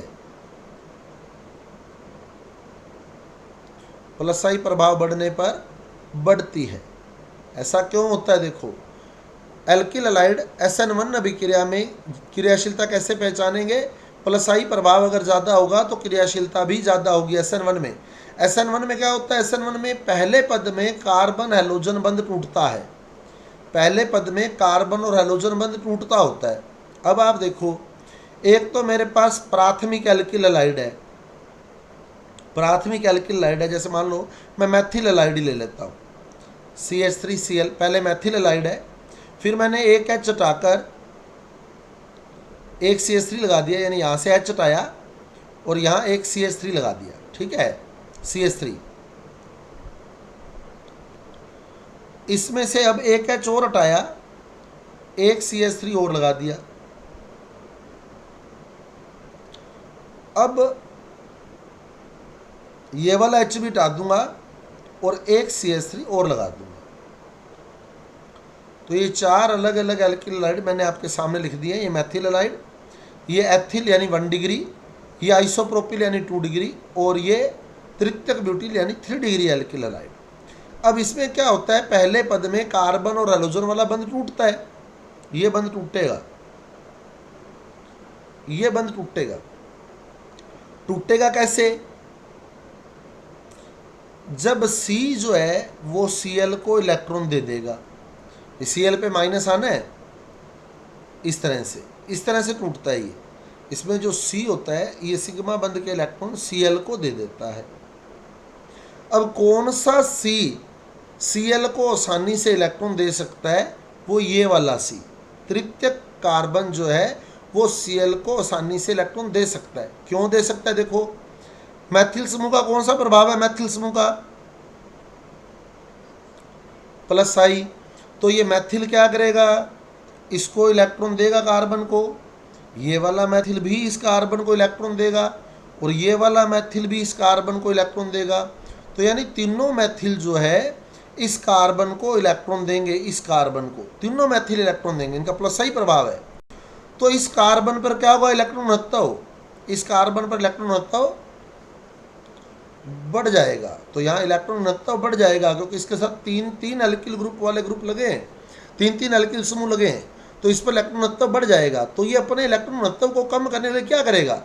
प्लसाई प्रभाव बढ़ने पर बढ़ती है। ऐसा क्यों होता है? देखो, एल्किल हैलाइड SN1 अभिक्रिया में क्रियाशीलता कैसे पहचानेंगे, प्लसाई प्रभाव अगर ज़्यादा होगा तो क्रियाशीलता भी ज़्यादा होगी SN1 में। SN1 में क्या होता है, SN1 में पहले पद में कार्बन हैलोजन बंध टूटता है, पहले पद में कार्बन और हैलोजन बंध टूटता होता है। अब आप देखो, एक तो मेरे पास प्राथमिक एल्किल हैलाइड है, प्राथमिक एल्किल हैलाइड है, जैसे मान लो मैं मैथिल हैलाइड ले लेता हूँ, CH3Cl, पहले मैथिल हैलाइड है, फिर मैंने एक H हटाकर एक CH3 लगा दिया, यानी यहाँ से H हटाया और यहाँ एक CH3 लगा दिया, ठीक है, CH3। इसमें से अब एक H और हटाया, एक CH3 और लगा दिया। अब ये वाला H भी हटा दूंगा और एक CH3 और लगा दूंगा। तो ये 4 अलग अलग एल्किल हैलाइड मैंने आपके सामने लिख दिए। ये मैथिल हैलाइड, ये एथिल यानी 1 डिग्री, ये आइसोप्रोपिल यानी 2 डिग्री, और ये तृतीयक ब्यूटिल यानी 3 डिग्री एल्किल हैलाइड। अब इसमें क्या होता है, पहले पद में कार्बन और हैलोजन वाला बंध टूटता है, ये बंध टूटेगा, ये बंध टूटेगा। टूटेगा कैसे, जब C जो है वो Cl को इलेक्ट्रॉन दे देगा। Cl पे माइनस आना है, इस तरह से टूटता है ये। इसमें जो C होता है ये सिग्मा बंध के इलेक्ट्रॉन Cl को दे देता है। अब कौन सा C Cl को आसानी से इलेक्ट्रॉन दे सकता है? वो ये वाला C, तृतीयक कार्बन जो है वो Cl को आसानी से इलेक्ट्रॉन दे सकता है। क्यों दे सकता है? देखो, मैथिल समूह का कौन सा प्रभाव है? मैथिल समूह का प्लस I, तो ये मैथिल क्या करेगा? इसको इलेक्ट्रॉन देगा कार्बन को, ये वाला मैथिल भी इस कार्बन को इलेक्ट्रॉन देगा, और ये वाला मैथिल भी इस कार्बन को इलेक्ट्रॉन देगा। तो यानी तीनों मैथिल जो है इस कार्बन को इलेक्ट्रॉन देंगे, इस कार्बन को तीनों मैथिल इलेक्ट्रॉन देंगे, इनका प्लस ही प्रभाव है। तो इस कार्बन पर क्या होगा? इलेक्ट्रॉन घनत्व, इस कार्बन पर इलेक्ट्रॉन घनत्व बढ़ जाएगा। तो यहाँ इलेक्ट्रॉन घनत्व बढ़ जाएगा क्योंकि इसके साथ तीन तीन एल्किल ग्रुप वाले ग्रुप लगे हैं, तीन तीन एल्किल समूह लगे हैं, तो इस पर इलेक्ट्रॉन घनत्व बढ़ जाएगा। तो ये अपने इलेक्ट्रॉन घनत्व को कम करने के लिए क्या करेगा?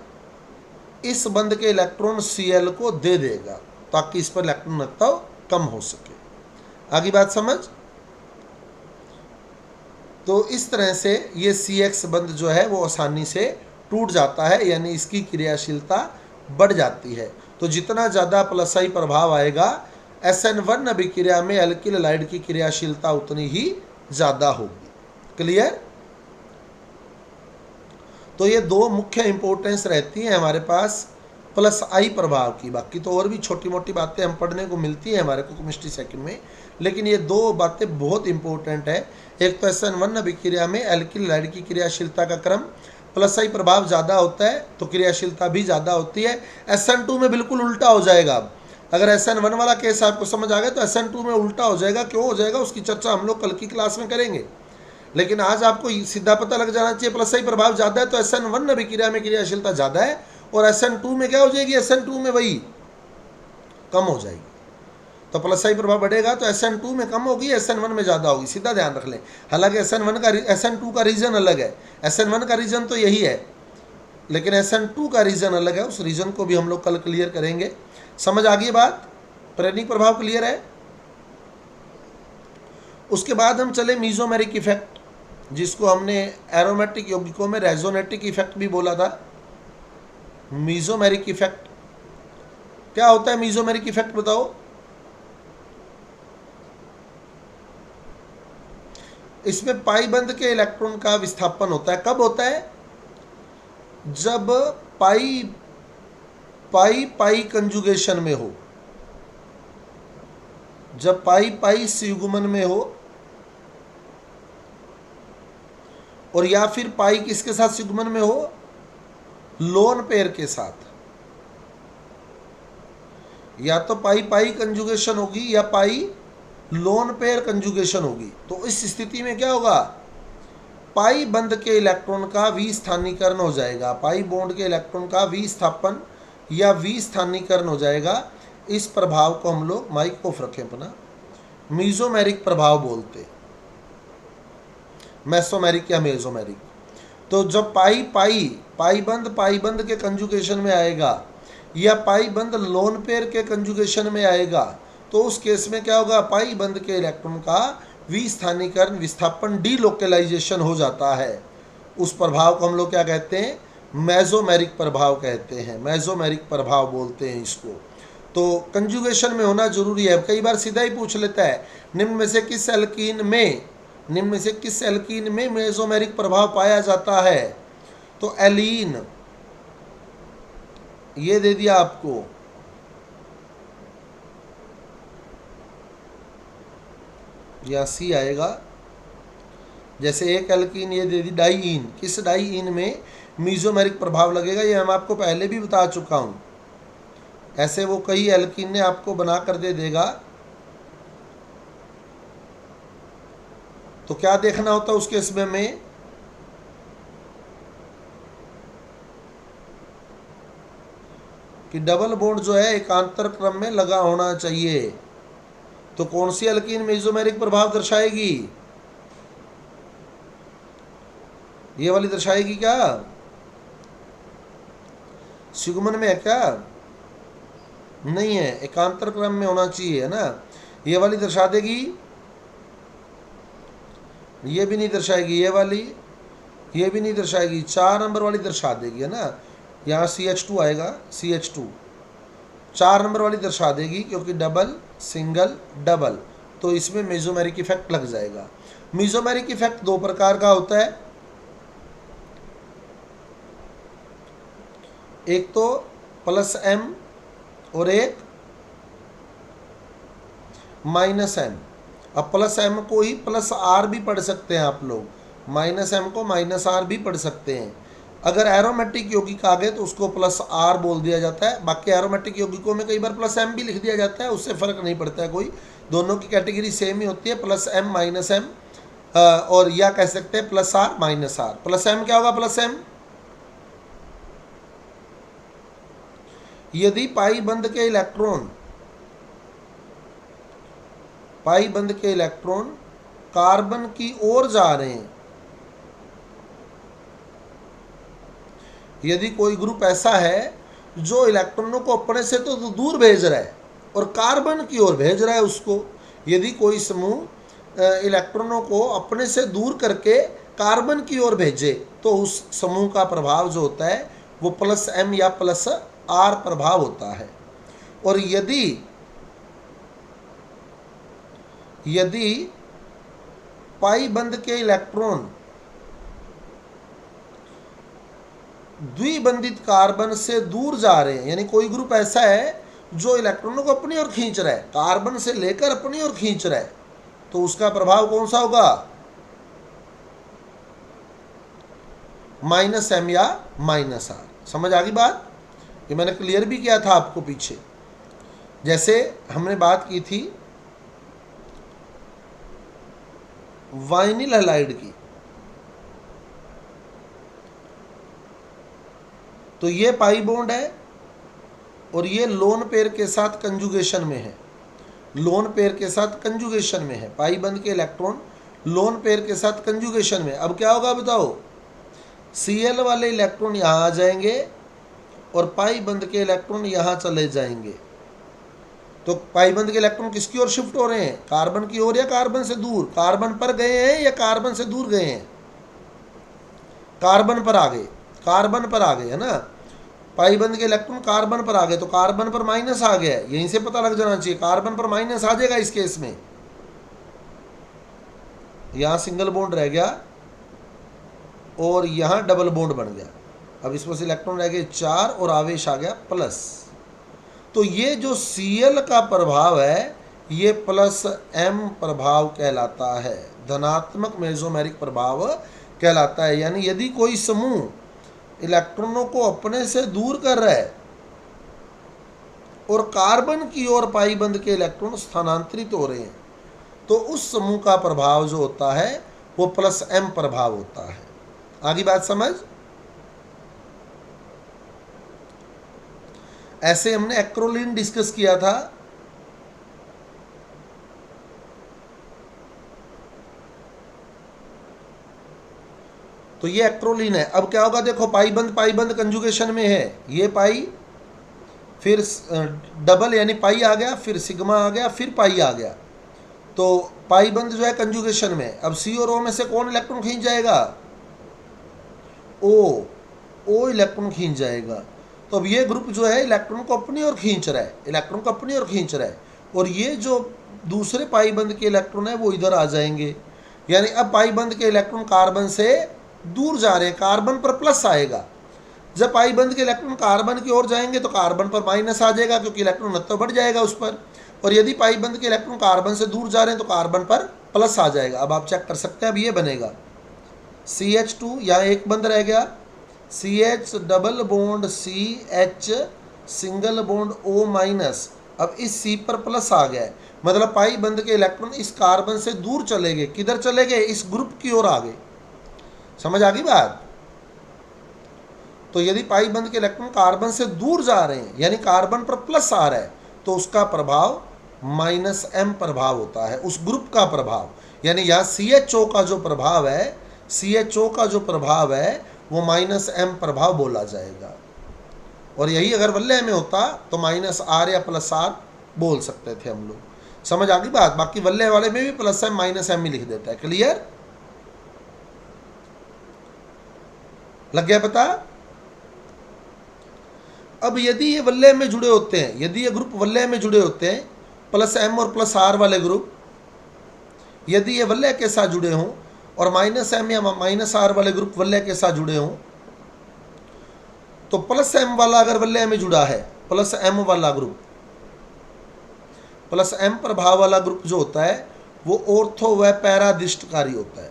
इस बंध के इलेक्ट्रॉन Cl को दे देगा ताकि इस पर इलेक्ट्रॉन घनत्व कम हो सके। आगे बात समझ? तो इस तरह से ये CX बंध जो है वो आसानी से टूट जाता है, यानी इसकी क्रियाशीलता बढ़ जाती है। तो जितना ज़्यादा प्लस I प्रभाव आएगा SN1 अभिक्रिया में एल्किल हैलाइड की क्रियाशीलता उतनी ही ज़्यादा होगी। क्लियर? तो ये दो मुख्य इंपॉर्टेंस रहती है हमारे पास प्लस I प्रभाव की। बाकी तो और भी छोटी मोटी बातें हम पढ़ने को मिलती है हमारे को केमिस्ट्री सेकंड में, लेकिन ये दो बातें बहुत इंपॉर्टेंट है। एक तो SN1 अभिक्रिया में एल्किल हैलाइड की क्रियाशीलता का क्रम प्लस I प्रभाव ज़्यादा होता है तो क्रियाशीलता भी ज़्यादा होती है। SN2 में बिल्कुल उल्टा हो जाएगा। अब अगर SN1 वाला केस आपको समझ आ गया तो SN2 में उल्टा हो जाएगा। क्यों हो जाएगा उसकी चर्चा हम लोग कल की क्लास में करेंगे, लेकिन आज आपको सीधा पता लग जाना चाहिए प्लस I प्रभाव ज़्यादा है तो SN1 अभिक्रिया में क्रियाशीलता ज़्यादा है, और SN2 में क्या हो जाएगी? SN2 में वही कम हो जाएगी। तो प्लस I प्रभाव बढ़ेगा तो SN2 में कम होगी, SN1 में ज़्यादा होगी, सीधा ध्यान रख लें। हालांकि SN2 का रीजन अलग है, SN1 का रीजन तो यही है, लेकिन SN2 का रीजन अलग है। उस रीजन को भी हम लोग कल क्लियर करेंगे। समझ आ गई बात? प्रेरणिक प्रभाव क्लियर है? उसके बाद हम चले मीजोमेरिक इफेक्ट, जिसको हमने एरोमेटिक यौगिकों में रेजोनेटिक इफेक्ट भी बोला था। मीजोमेरिक इफेक्ट क्या होता है? मीजोमेरिक इफेक्ट बताओ। इसमें पाई बंध के इलेक्ट्रॉन का विस्थापन होता है। कब होता है? जब पाई पाई पाई कंजुगेशन में हो, जब पाई पाई संयुग्मन में हो, और या फिर पाई किसके साथ संयुग्मन में हो? लोन पेयर के साथ। या तो पाई पाई कंजुगेशन होगी या पाई लोन पेयर कंजुगेशन होगी। तो इस स्थिति में क्या होगा? पाई बंध के इलेक्ट्रॉन का विस्थानीकरण हो जाएगा, पाई बॉन्ड के इलेक्ट्रॉन का विस्थापन या विस्थानीकरण हो जाएगा। इस प्रभाव को हम लोग माइक ऑफ रखें अपना, मीजोमेरिक प्रभाव बोलते, मेसोमेरिक या मेसोमेरिक। तो जब पाई बंध के कंजुगेशन में आएगा या पाई बंध लोन पेयर के कंजुगेशन में आएगा तो उस केस में क्या होगा? पाई बंध के इलेक्ट्रॉन का विस्थानीकरण, विस्थापन, डीलोकलाइजेशन हो जाता है। उस प्रभाव को हम लोग क्या कहते हैं? मेसोमेरिक प्रभाव कहते हैं, मेसोमेरिक प्रभाव बोलते हैं इसको। तो कंजुगेशन में होना जरूरी है। कई बार सीधा ही पूछ लेता है निम्न में से किस एल्कीन में मेसोमेरिक प्रभाव पाया जाता है? तो एलीन ये दे दिया आपको, या सी आएगा। जैसे एक एल्कीन ये दे दी डाईईन, किस डाईईन में मीजोमेरिक प्रभाव लगेगा ये हम आपको पहले भी बता चुका हूं। ऐसे वो कई एल्कीन ने आपको बना कर दे देगा। तो क्या देखना होता है उस केस में कि डबल बॉन्ड जो है एकांतर क्रम में लगा होना चाहिए। तो कौन सी एल्कीन मेसोमेरिक प्रभाव दर्शाएगी? ये वाली दर्शाएगी क्या? संयुग्मन में है क्या? नहीं है, एकांतर क्रम में होना चाहिए, है ना। ये वाली दर्शा देगी, ये भी नहीं दर्शाएगी, ये वाली, ये भी नहीं दर्शाएगी, 4 नंबर वाली दर्शा देगी, है ना। यहाँ CH2 आएगा, CH2 4 नंबर वाली दर्शा देगी, क्योंकि डबल सिंगल डबल, तो इसमें मेसोमेरिक इफेक्ट लग जाएगा। मेसोमेरिक इफेक्ट दो प्रकार का होता है, एक तो +M और एक -M। अब +M को ही +R भी पढ़ सकते हैं आप लोग, -M को -R भी पढ़ सकते हैं। अगर एरोमेटिक यौगिक आ गए तो उसको +R बोल दिया जाता है, बाकी एरोमेटिक यौगिकों में कई बार +M भी लिख दिया जाता है, उससे फ़र्क नहीं पड़ता है कोई, दोनों की कैटेगरी सेम ही होती है, +M -M, और या कह सकते हैं +R -R। +M क्या होगा? +M यदि पाई बंध के इलेक्ट्रॉन कार्बन की ओर जा रहे हैं, यदि कोई ग्रुप ऐसा है जो इलेक्ट्रॉनों को अपने से तो दूर भेज रहा है और कार्बन की ओर भेज रहा है उसको, यदि कोई समूह इलेक्ट्रॉनों को अपने से दूर करके कार्बन की ओर भेजे, तो उस समूह का प्रभाव जो होता है वो +M या +R प्रभाव होता है। और यदि पाई बंध के इलेक्ट्रॉन द्विबंधित कार्बन से दूर जा रहे हैं, यानी कोई ग्रुप ऐसा है जो इलेक्ट्रॉनों को अपनी ओर खींच रहा है, कार्बन से लेकर अपनी ओर खींच रहा है, तो उसका प्रभाव कौन सा होगा? -M या -R। समझ आ गई बात? ये मैंने क्लियर भी किया था आपको पीछे, जैसे हमने बात की थी वाइनिल हैलाइड की, तो ये पाई बॉन्ड है और ये लोन पेयर के साथ कंजुगेशन में है, लोन पेयर के साथ कंजुगेशन में है, पाई बंध के इलेक्ट्रॉन लोन पेयर के साथ कंजुगेशन में। अब क्या होगा बताओ? Cl वाले इलेक्ट्रॉन यहाँ आ जाएंगे और पाई बंध के इलेक्ट्रॉन यहाँ चले जाएंगे, तो पाई बंध के इलेक्ट्रॉन किसकी ओर शिफ्ट हो रहे हैं? कार्बन की ओर या कार्बन से दूर? कार्बन पर गए हैं या कार्बन से दूर गए हैं? कार्बन पर आ गए, कार्बन पर आ गए, है ना। पाई बंध के इलेक्ट्रॉन कार्बन पर आ गए, तो कार्बन पर माइनस आ गया है, यहीं से पता लग जाना चाहिए, कार्बन पर माइनस आ जाएगा इस केस में। यहाँ सिंगल बॉन्ड रह गया और यहाँ डबल बॉन्ड बन गया, अब इसमें से इलेक्ट्रॉन रह गए 4 और आवेश आ गया प्लस। तो ये जो Cl का प्रभाव है ये +M प्रभाव कहलाता है, धनात्मक मेसोमेरिक प्रभाव कहलाता है। यानी यदि कोई समूह इलेक्ट्रॉनों को अपने से दूर कर रहा है और कार्बन की ओर पाई बंध के इलेक्ट्रॉन स्थानांतरित हो रहे हैं, तो उस समूह का प्रभाव जो होता है वो +M प्रभाव होता है। आगे बात समझ? ऐसे हमने एक्रोलीन डिस्कस किया था, तो ये एक्रोलीन है। अब क्या होगा देखो, पाई बंद कंजुगेशन में है, ये पाई फिर डबल यानी पाई आ गया, फिर सिग्मा आ गया, फिर पाई आ गया, तो पाई बंद जो है कंजुगेशन में। अब C और O में से कौन इलेक्ट्रॉन खींच जाएगा? O इलेक्ट्रॉन खींच जाएगा। तो अब ये ग्रुप जो है इलेक्ट्रॉन को अपनी ओर खींच रहा है, इलेक्ट्रॉन को अपनी ओर खींच रहा है, और ये जो दूसरे पाई बंद के इलेक्ट्रॉन है वो इधर आ जाएंगे। यानी अब पाई बंद के इलेक्ट्रॉन कार्बन से दूर जा रहे हैं, कार्बन पर प्लस आएगा। जब पाई बंद के इलेक्ट्रॉन कार्बन की ओर जाएंगे तो कार्बन पर माइनस आ जाएगा, क्योंकि इलेक्ट्रॉन घनत्व बढ़ जाएगा उस पर। और यदि पाई बंद के इलेक्ट्रॉन कार्बन से दूर जा रहे हैं तो कार्बन पर प्लस आ जाएगा। अब आप चेक कर सकते हैं, अब ये बनेगा CH2, यहाँ एक बंद रह गया, CH double bond CH single bond O-। अब इस C पर प्लस आ गया है, मतलब पाई बंद के इलेक्ट्रॉन इस कार्बन से दूर चले गए। किधर चले गए? इस ग्रुप की ओर आ गए। समझ आ गई बात? तो यदि पाई बंद के इलेक्ट्रॉन कार्बन से दूर जा रहे हैं, यानी कार्बन पर प्लस आ रहा है, तो उसका प्रभाव -M प्रभाव होता है, उस ग्रुप का प्रभाव। यानी यहाँ CHO का जो प्रभाव है, CHO का जो प्रभाव है वो -M प्रभाव बोला जाएगा। और यही अगर वल्लय में होता तो -R या +R बोल सकते थे हम लोग। समझ आ गई बात? बाकी वल्लय वाले में भी +M -M ही लिख देता है। क्लियर? लग गया पता? अब यदि ये वलय में जुड़े होते हैं, यदि ये ग्रुप वलय में जुड़े होते हैं, प्लस एम और प्लस आर वाले ग्रुप, यदि ये वलय के साथ जुड़े हों और माइनस एम या माइनस आर वाले ग्रुप वलय के साथ जुड़े हों, तो प्लस एम वाला अगर वलय में जुड़ा है, प्लस एम वाला ग्रुप, प्लस एम प्रभाव वाला ग्रुप जो होता है वो ऑर्थो व पैरादिष्टकारी होता है।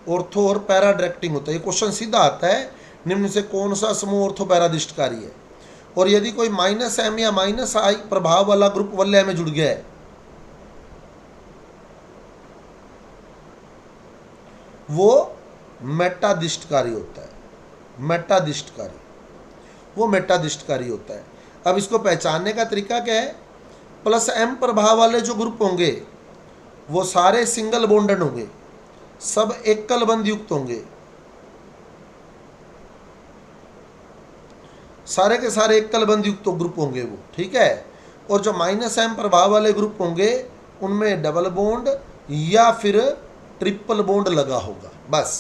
ऑर्थो और पैरा डायरेक्टिंग होता है। ये क्वेश्चन सीधा आता है, निम्न से कौन सा समूह ऑर्थो पैरादिष्टकारी है। और यदि कोई माइनस एम या माइनस आई प्रभाव वाला ग्रुप वलय में जुड़ गया है, वो मेटादिष्टकारी होता है। मेटादिष्टकारी, वो मेटादिष्टकारी होता है। अब इसको पहचानने का तरीका क्या है? प्लस एम प्रभाव वाले जो ग्रुप होंगे वो सारे सिंगल बॉन्डेड होंगे, सब एकल बंध युक्त होंगे, सारे के सारे एकल बंध युक्त ग्रुप होंगे वो, ठीक है। और जो माइनस एम प्रभाव वाले ग्रुप होंगे उनमें डबल बॉन्ड या फिर ट्रिपल बॉन्ड लगा होगा। बस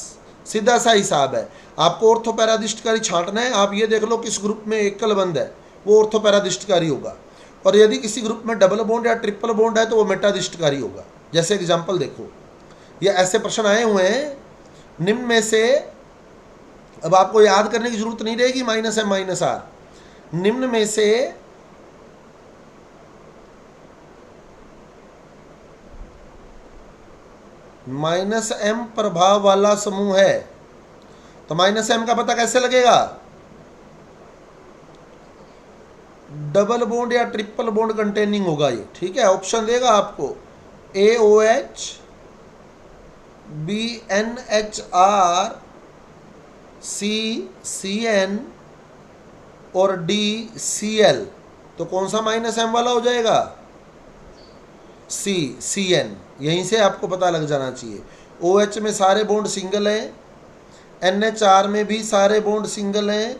सीधा सा हिसाब है। आपको ऑर्थो पैरादिष्टकारी छांटना है, आप ये देख लो किस ग्रुप में एकल बंध है वो ऑर्थो पैरादिष्टकारी होगा, और यदि किसी ग्रुप में डबल बॉन्ड या ट्रिपल बॉन्ड है तो वो मेटादिष्टकारी होगा। जैसे एग्जांपल देखो, ये ऐसे प्रश्न आए हुए हैं, निम्न में से, अब आपको याद करने की जरूरत नहीं रहेगी माइनस एम माइनस आर, निम्न में से माइनस एम प्रभाव वाला समूह है, तो माइनस एम का पता कैसे लगेगा? डबल बॉन्ड या ट्रिपल बॉन्ड कंटेनिंग होगा ये, ठीक है। ऑप्शन देगा आपको AOH, BNHR, CCN और DCl। तो कौन सा माइनस एम वाला हो जाएगा? CN। यहीं से आपको पता लग जाना चाहिए। OH में सारे बॉन्ड सिंगल हैं, NHR में भी सारे बॉन्ड सिंगल हैं,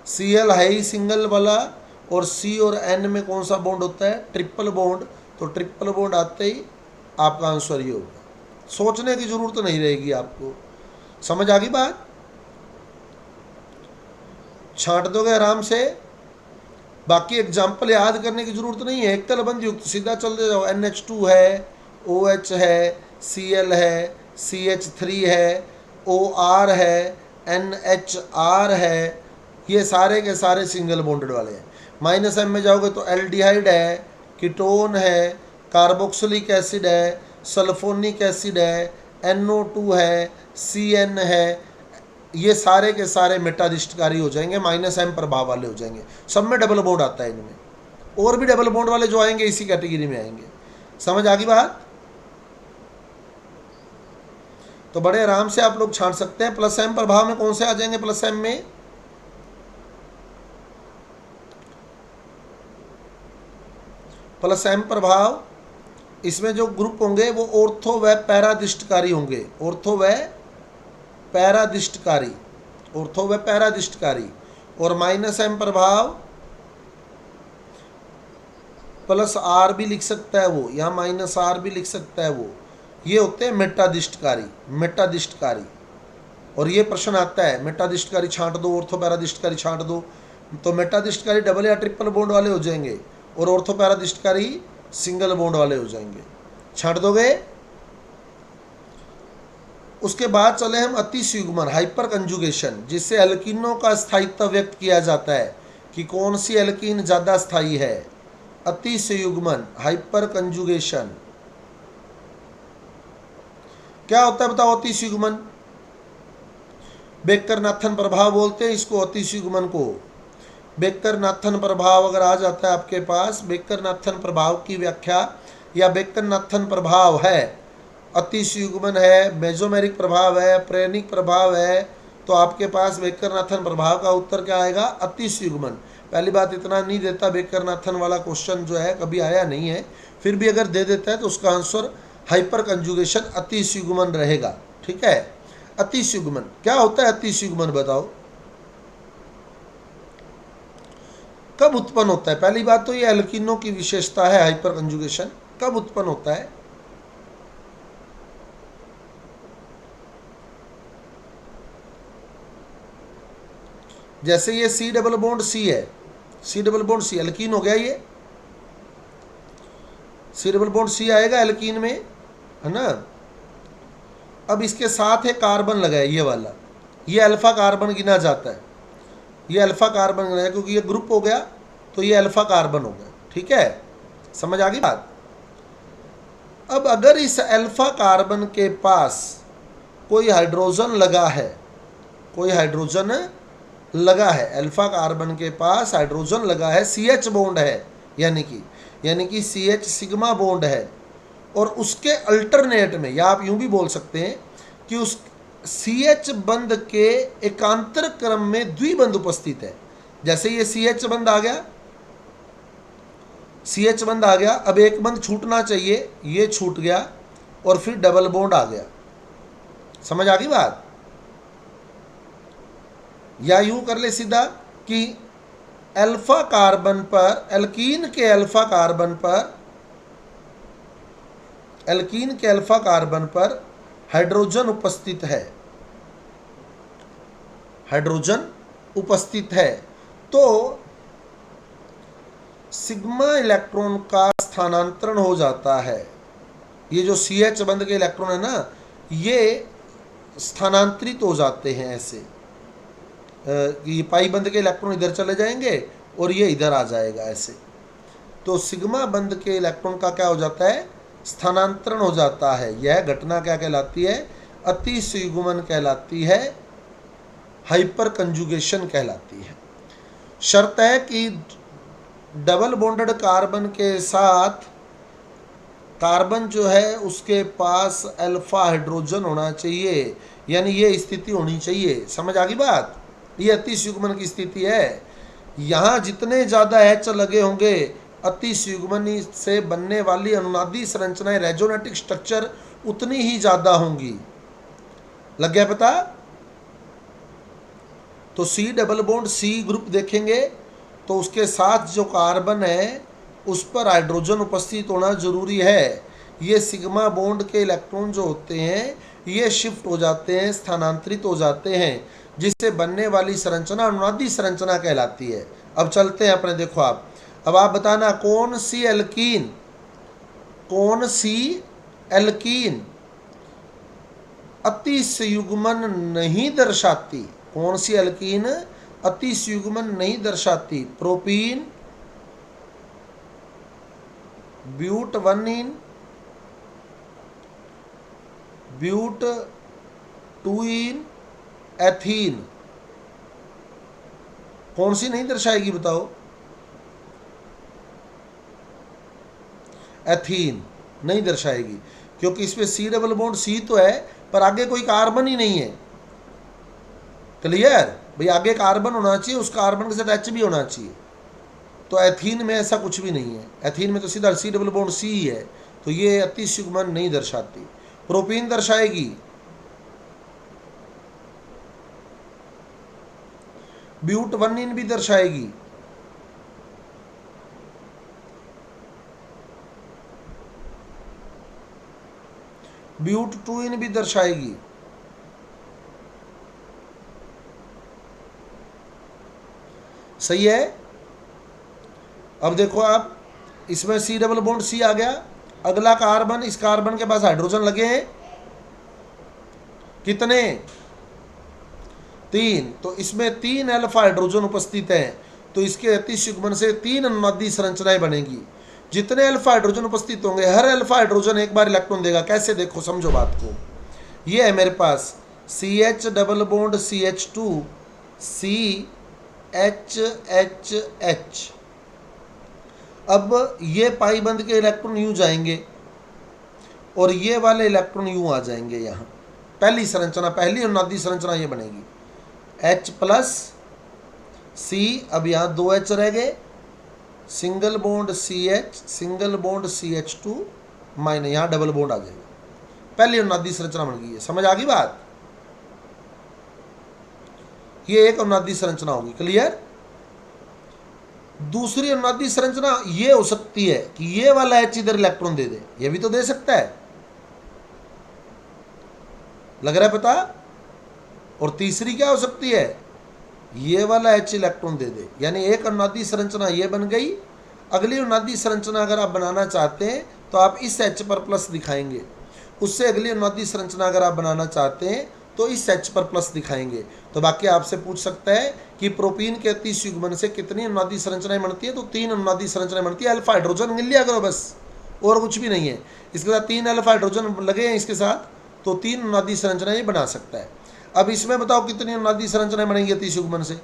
Cl है ही सिंगल वाला, और C और N में कौन सा बॉन्ड होता है? Triple bond. तो ट्रिपल बॉन्ड आते ही आपका आंसर ये होगा। सोचने की जरूरत नहीं रहेगी आपको। समझ आ गई बात? छांट दोगे आराम से। बाकी एग्जाम्पल याद करने की जरूरत नहीं है, एकल बंध युक्त सीधा चलते जाओ। NH2 है, OH है, Cl है, CH3 है, OR है, NHR है, ये सारे के सारे सिंगल बॉन्डेड वाले हैं। माइनस एम में जाओगे तो एल्डिहाइड है, कीटोन है, कार्बोक्सिलिक एसिड है, सल्फोनिक एसिड है, NO2 है, CN है, ये सारे के सारे मेटादिष्टकारी हो जाएंगे, माइनस एम प्रभाव वाले हो जाएंगे। सब में डबल बॉन्ड आता है इनमें, और भी डबल बॉन्ड वाले जो आएंगे इसी कैटेगरी में आएंगे। समझ आ गई बात? तो बड़े आराम से आप लोग छांट सकते हैं। प्लस एम प्रभाव में कौन से आ जाएंगे? प्लस एम में प्लस एम प्रभाव, इसमें जो ग्रुप होंगे वो ऑर्थो व पैरादिष्टकारी होंगे। ऑर्थो व पैरादिष्टकारी, ऑर्थो व पैरादिष्टकारी। और माइनस एम प्रभाव प्लस आर भी लिख सकता है वो, या माइनस आर भी लिख सकता है वो, ये होते हैं मेटादिष्टकारी। मेटादिष्टकारी। और ये प्रश्न आता है मेटादिष्टकारी छांट दो, ऑर्थो पैरादिष्टकारी छांट दो, तो मेटादिष्टकारी डबल या ट्रिपल बॉन्ड वाले हो जाएंगे और ऑर्थो पैरादिष्टकारी सिंगल बॉन्ड वाले हो जाएंगे। छांट दोगे। उसके बाद चले हम अतिसयुग्मन, हाइपर कंजुगेशन, जिससे एल्कीनों का स्थायित्व व्यक्त किया जाता है कि कौन सी एल्कीन ज़्यादा स्थायी है। अतिसयुग्मन, हाइपर कंजुगेशन क्या होता है बताओ? अतिसयुग्मन बेकर-नाथन प्रभाव बोलते हैं इसको, अतिसयुग्मन को। बेकर-नाथन प्रभाव अगर आ जाता है आपके पास, बेकर-नाथन प्रभाव की व्याख्या या बेकर-नाथन प्रभाव है, अतिसयुग्मन है, मेसोमेरिक प्रभाव है, प्रेरणिक प्रभाव है, तो आपके पास बेकर-नाथन प्रभाव का उत्तर क्या आएगा? अतिसयुग्मन। पहली बात इतना नहीं देता, बेकर-नाथन वाला क्वेश्चन जो है कभी आया नहीं है, फिर भी अगर दे देता है तो उसका आंसर हाइपर कंजुगेशन अतिसयुग्मन रहेगा, ठीक है। अतिसयुग्मन क्या होता है? अतिसयुग्मन बताओ कब उत्पन्न होता है? पहली बात तो ये एल्कीनों की विशेषता है हाइपर कंजुगेशन। कब उत्पन्न होता है? जैसे ये सी डबल बॉन्ड सी है, C double bond C alkene हो गया, ये सी डबल बॉन्ड सी आएगा एल्कीन में, है ना। अब इसके साथ एक कार्बन लगा है, ये वाला, ये अल्फा कार्बन गिना जाता है, ये अल्फा कार्बन गिना है क्योंकि ये ग्रुप हो गया तो ये अल्फा कार्बन हो गया। ठीक है, समझ आ गई बात। अब अगर इस अल्फा कार्बन के पास कोई हाइड्रोजन लगा है, कोई हाइड्रोजन लगा है, अल्फा कार्बन के पास हाइड्रोजन लगा है, CH बॉन्ड है, यानी कि CH सिग्मा बॉन्ड है, और उसके अल्टरनेट में, या आप यूं भी बोल सकते हैं कि उस CH बंध के एकांतर क्रम में द्विबंध उपस्थित है। जैसे ये CH बंध आ गया, CH बंध आ गया, अब एक बंध छूटना चाहिए, ये छूट गया, और फिर डबल बॉन्ड आ गया। समझ आ गई बात। या यूं कर ले सीधा कि अल्फा कार्बन पर, एल्कीन के अल्फा कार्बन पर, एल्कीन के अल्फा कार्बन पर हाइड्रोजन उपस्थित है, हाइड्रोजन उपस्थित है, तो सिग्मा इलेक्ट्रॉन का स्थानांतरण हो जाता है। ये जो CH बंध के इलेक्ट्रॉन है ना, ये स्थानांतरित हो जाते हैं ऐसे, ये पाई बंध के इलेक्ट्रॉन इधर चले जाएंगे और ये इधर आ जाएगा ऐसे। तो सिग्मा बंध के इलेक्ट्रॉन का क्या हो जाता है, स्थानांतरण हो जाता है। यह घटना क्या कहलाती है, अति संयुग्मन कहलाती है, हाइपर कंजुगेशन कहलाती है। शर्त है कि डबल बॉन्डेड कार्बन के साथ कार्बन जो है उसके पास अल्फा हाइड्रोजन होना चाहिए, यानी ये स्थिति होनी चाहिए। समझ आ गई बात। ये अति संयुग्मन की स्थिति है। यहाँ जितने ज़्यादा H लगे होंगे, अति संयुग्मन से बनने वाली अनुनादी संरचनाएं, रेजोनेटिक स्ट्रक्चर उतनी ही ज़्यादा होंगी। लग गया पता। तो C double bond C group देखेंगे तो उसके साथ जो कार्बन है उस पर हाइड्रोजन उपस्थित होना जरूरी है। ये सिग्मा बॉन्ड के इलेक्ट्रॉन जो होते हैं ये शिफ्ट हो जाते हैं, स्थानांतरित हो जाते हैं, जिससे बनने वाली संरचना अनुनादी संरचना कहलाती है। अब चलते हैं अपने, देखो आप, अब आप बताना कौन सी एल्कीन, कौन सी एल्कीन अति संयुग्मन नहीं दर्शाती, कौन सी एल्कीन अति संयुग्मन नहीं दर्शाती। प्रोपीन, ब्यूट 1-इन, ब्यूट 2-इन, एथीन। कौन सी नहीं दर्शाएगी बताओ। एथीन नहीं दर्शाएगी क्योंकि इसमें C डबल बॉन्ड C तो है पर आगे कोई कार्बन ही नहीं है। क्लियर भाई, आगे कार्बन होना चाहिए, उस कार्बन के साथ H भी होना चाहिए। तो एथीन में ऐसा कुछ भी नहीं है। एथीन में तो सीधा C डबल बॉन्ड C ही है, तो ये अति संयुग्मन नहीं दर्शाती। प्रोपीन दर्शाएगी, ब्यूट 1-इन भी दर्शाएगी, ब्यूट 2-इन भी दर्शाएगी। सही है। अब देखो आप, इसमें C डबल बॉन्ड C आ गया, अगला कार्बन, इस कार्बन के पास हाइड्रोजन लगे हैं कितने, 3, तो इसमें 3 अल्फा हाइड्रोजन उपस्थित हैं, तो इसके अति संयुग्मन से 3 अनुनादी संरचनाएं बनेंगी। जितने अल्फा हाइड्रोजन उपस्थित होंगे, हर अल्फा हाइड्रोजन एक बार इलेक्ट्रॉन देगा। कैसे, देखो समझो बात को। ये है मेरे पास CH double bond CH2 CHHH। अब ये पाई बंध के इलेक्ट्रॉन यूं जाएंगे और ये वाले इलेक्ट्रॉन यूं आ जाएंगे यहाँ। पहली संरचना, पहली अनुनादी संरचना ये बनेगी H प्लस C। अब यहाँ 2 H रह गए, single bond CH, single bond CH2 minus, यहाँ डबल बॉन्ड आ जाएगा। पहली अनुनादी संरचना बन गई है। समझ आ गई बात। ये एक अनुनादी संरचना होगी। क्लियर। दूसरी अनुनादी संरचना ये हो सकती है कि ये वाला H इधर इलेक्ट्रॉन दे दे, ये भी तो दे सकता है। लग रहा है पता। और तीसरी क्या हो सकती है, ये वाला H इलेक्ट्रॉन दे दे, यानी एक अनुनादी संरचना ये बन गई। अगली अनुनादी संरचना अगर आप बनाना चाहते हैं तो आप इस H पर प्लस दिखाएंगे, उससे अगली अनुनादी संरचना अगर आप बनाना चाहते हैं तो इस H पर प्लस दिखाएंगे। तो बाकी आपसे पूछ सकता है कि प्रोपीन के अतिश युग्मन से कितनी अनुनादी संरचनाएं बनती है, तो 3 अनुनादी संरचनाएं बनती है। अल्फा हाइड्रोजन गिन लिया करो बस, और कुछ भी नहीं है। इसके साथ 3 अल्फा हाइड्रोजन लगे हैं इसके साथ, तो 3 अनुनादी संरचनाएं बना सकता है। अब इसमें बताओ कितनी अनुनादी संरचनाएं बनेंगी अतिश युग्मन से।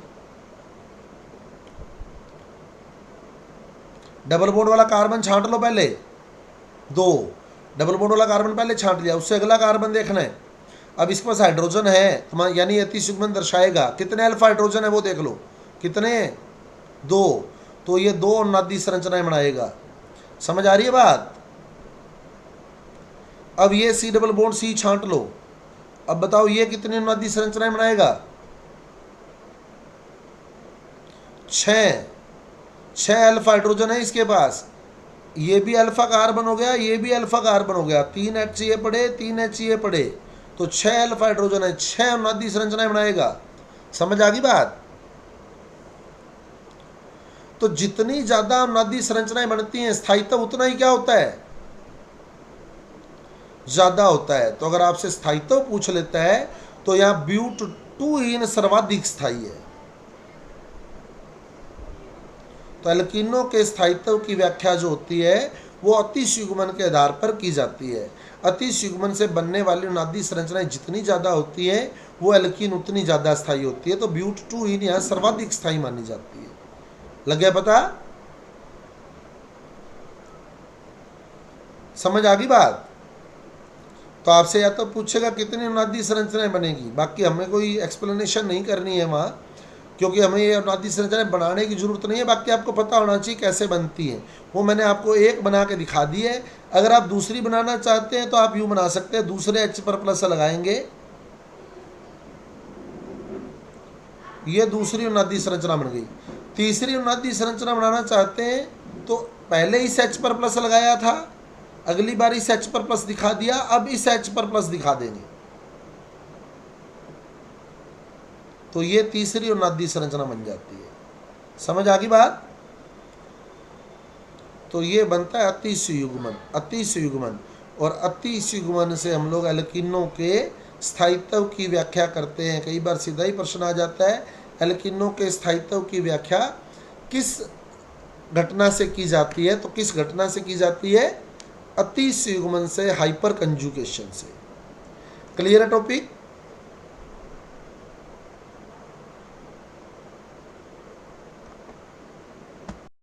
डबल बॉन्ड वाला कार्बन छांट लो पहले, 2 डबल बॉन्ड वाला कार्बन पहले छांट लिया, उससे अगला कार्बन देखना है। अब इसके पास हाइड्रोजन है, यानी अतिश युग्मन दर्शाएगा कितने अल्फा हाइड्रोजन है वो देख लो, कितने, 2, तो ये 2 अनुनादी संरचनाएं बनाएगा। समझ आ रही है बात। अब ये C डबल बॉन्ड C छांट लो, अब बताओ ये कितनी अनुनादी संरचनाएं बनाएगा, 6 अल्फा हाइड्रोजन है इसके पास, ये भी अल्फा कार्बन हो गया, ये भी अल्फा कार्बन हो गया, 3 H ये पड़े, 3 H ये पड़े, तो 6 अल्फा हाइड्रोजन है, 6 अनुनादी संरचनाएं बनाएगा। समझ आ गई बात। तो जितनी ज्यादा अनुनादी संरचनाएं बनती हैं स्थायित्व उतना ही क्या होता है, ज्यादा होता है। तो अगर आपसे स्थायित्व पूछ लेता है तो यहां ब्यूट2 सर्वाधिक स्थायी है। तो एल्कीनों के स्थायित्व की व्याख्या जो होती है वो अतिश युग्मन के आधार पर की जाती है। अतिश युग्मन से बनने वाली अनुनादी संरचनाएं जितनी ज़्यादा होती है वो एल्कीन उतनी ज़्यादा स्थायी होती है। तो ब्यूट2 यहाँ सर्वाधिक स्थायी मानी जाती है। लग गया पता, समझ आ गई बात। तो आपसे या तो पूछेगा कितनी अनुनादी संरचनाएं बनेगी, बाकी हमें कोई एक्सप्लेनेशन नहीं करनी है वहाँ, क्योंकि हमें ये अनुनादी संरचनाएं बनाने की जरूरत नहीं है। बाकी आपको पता होना चाहिए कैसे बनती हैं, वो मैंने आपको एक बना के दिखा दी है। अगर आप दूसरी बनाना चाहते हैं तो आप यूँ बना सकते हैं, दूसरे H पर प्लस लगाएंगे, ये दूसरी अनुनादी संरचना बन गई। तीसरी अनुनादी संरचना बनाना चाहते हैं तो पहले इस H पर प्लस लगाया था, अगली बार इस H पर प्लस दिखा दिया, अब इस H पर प्लस दिखा देंगे, तो ये तीसरी अनुनादी संरचना बन जाती है। समझ आ गई बात। तो ये बनता है अतिश युग्मन। अतिश युग्मन, और अतिश युग्मन से हम लोग एल्कीनों के स्थायित्व की व्याख्या करते हैं। कई बार सीधा ही प्रश्न आ जाता है, एल्कीनों के स्थायित्व की व्याख्या किस घटना से की जाती है, तो किस घटना से की जाती है, अतिश युग्मन से, हाइपर कंजुगेशन से। क्लियर है टॉपिक।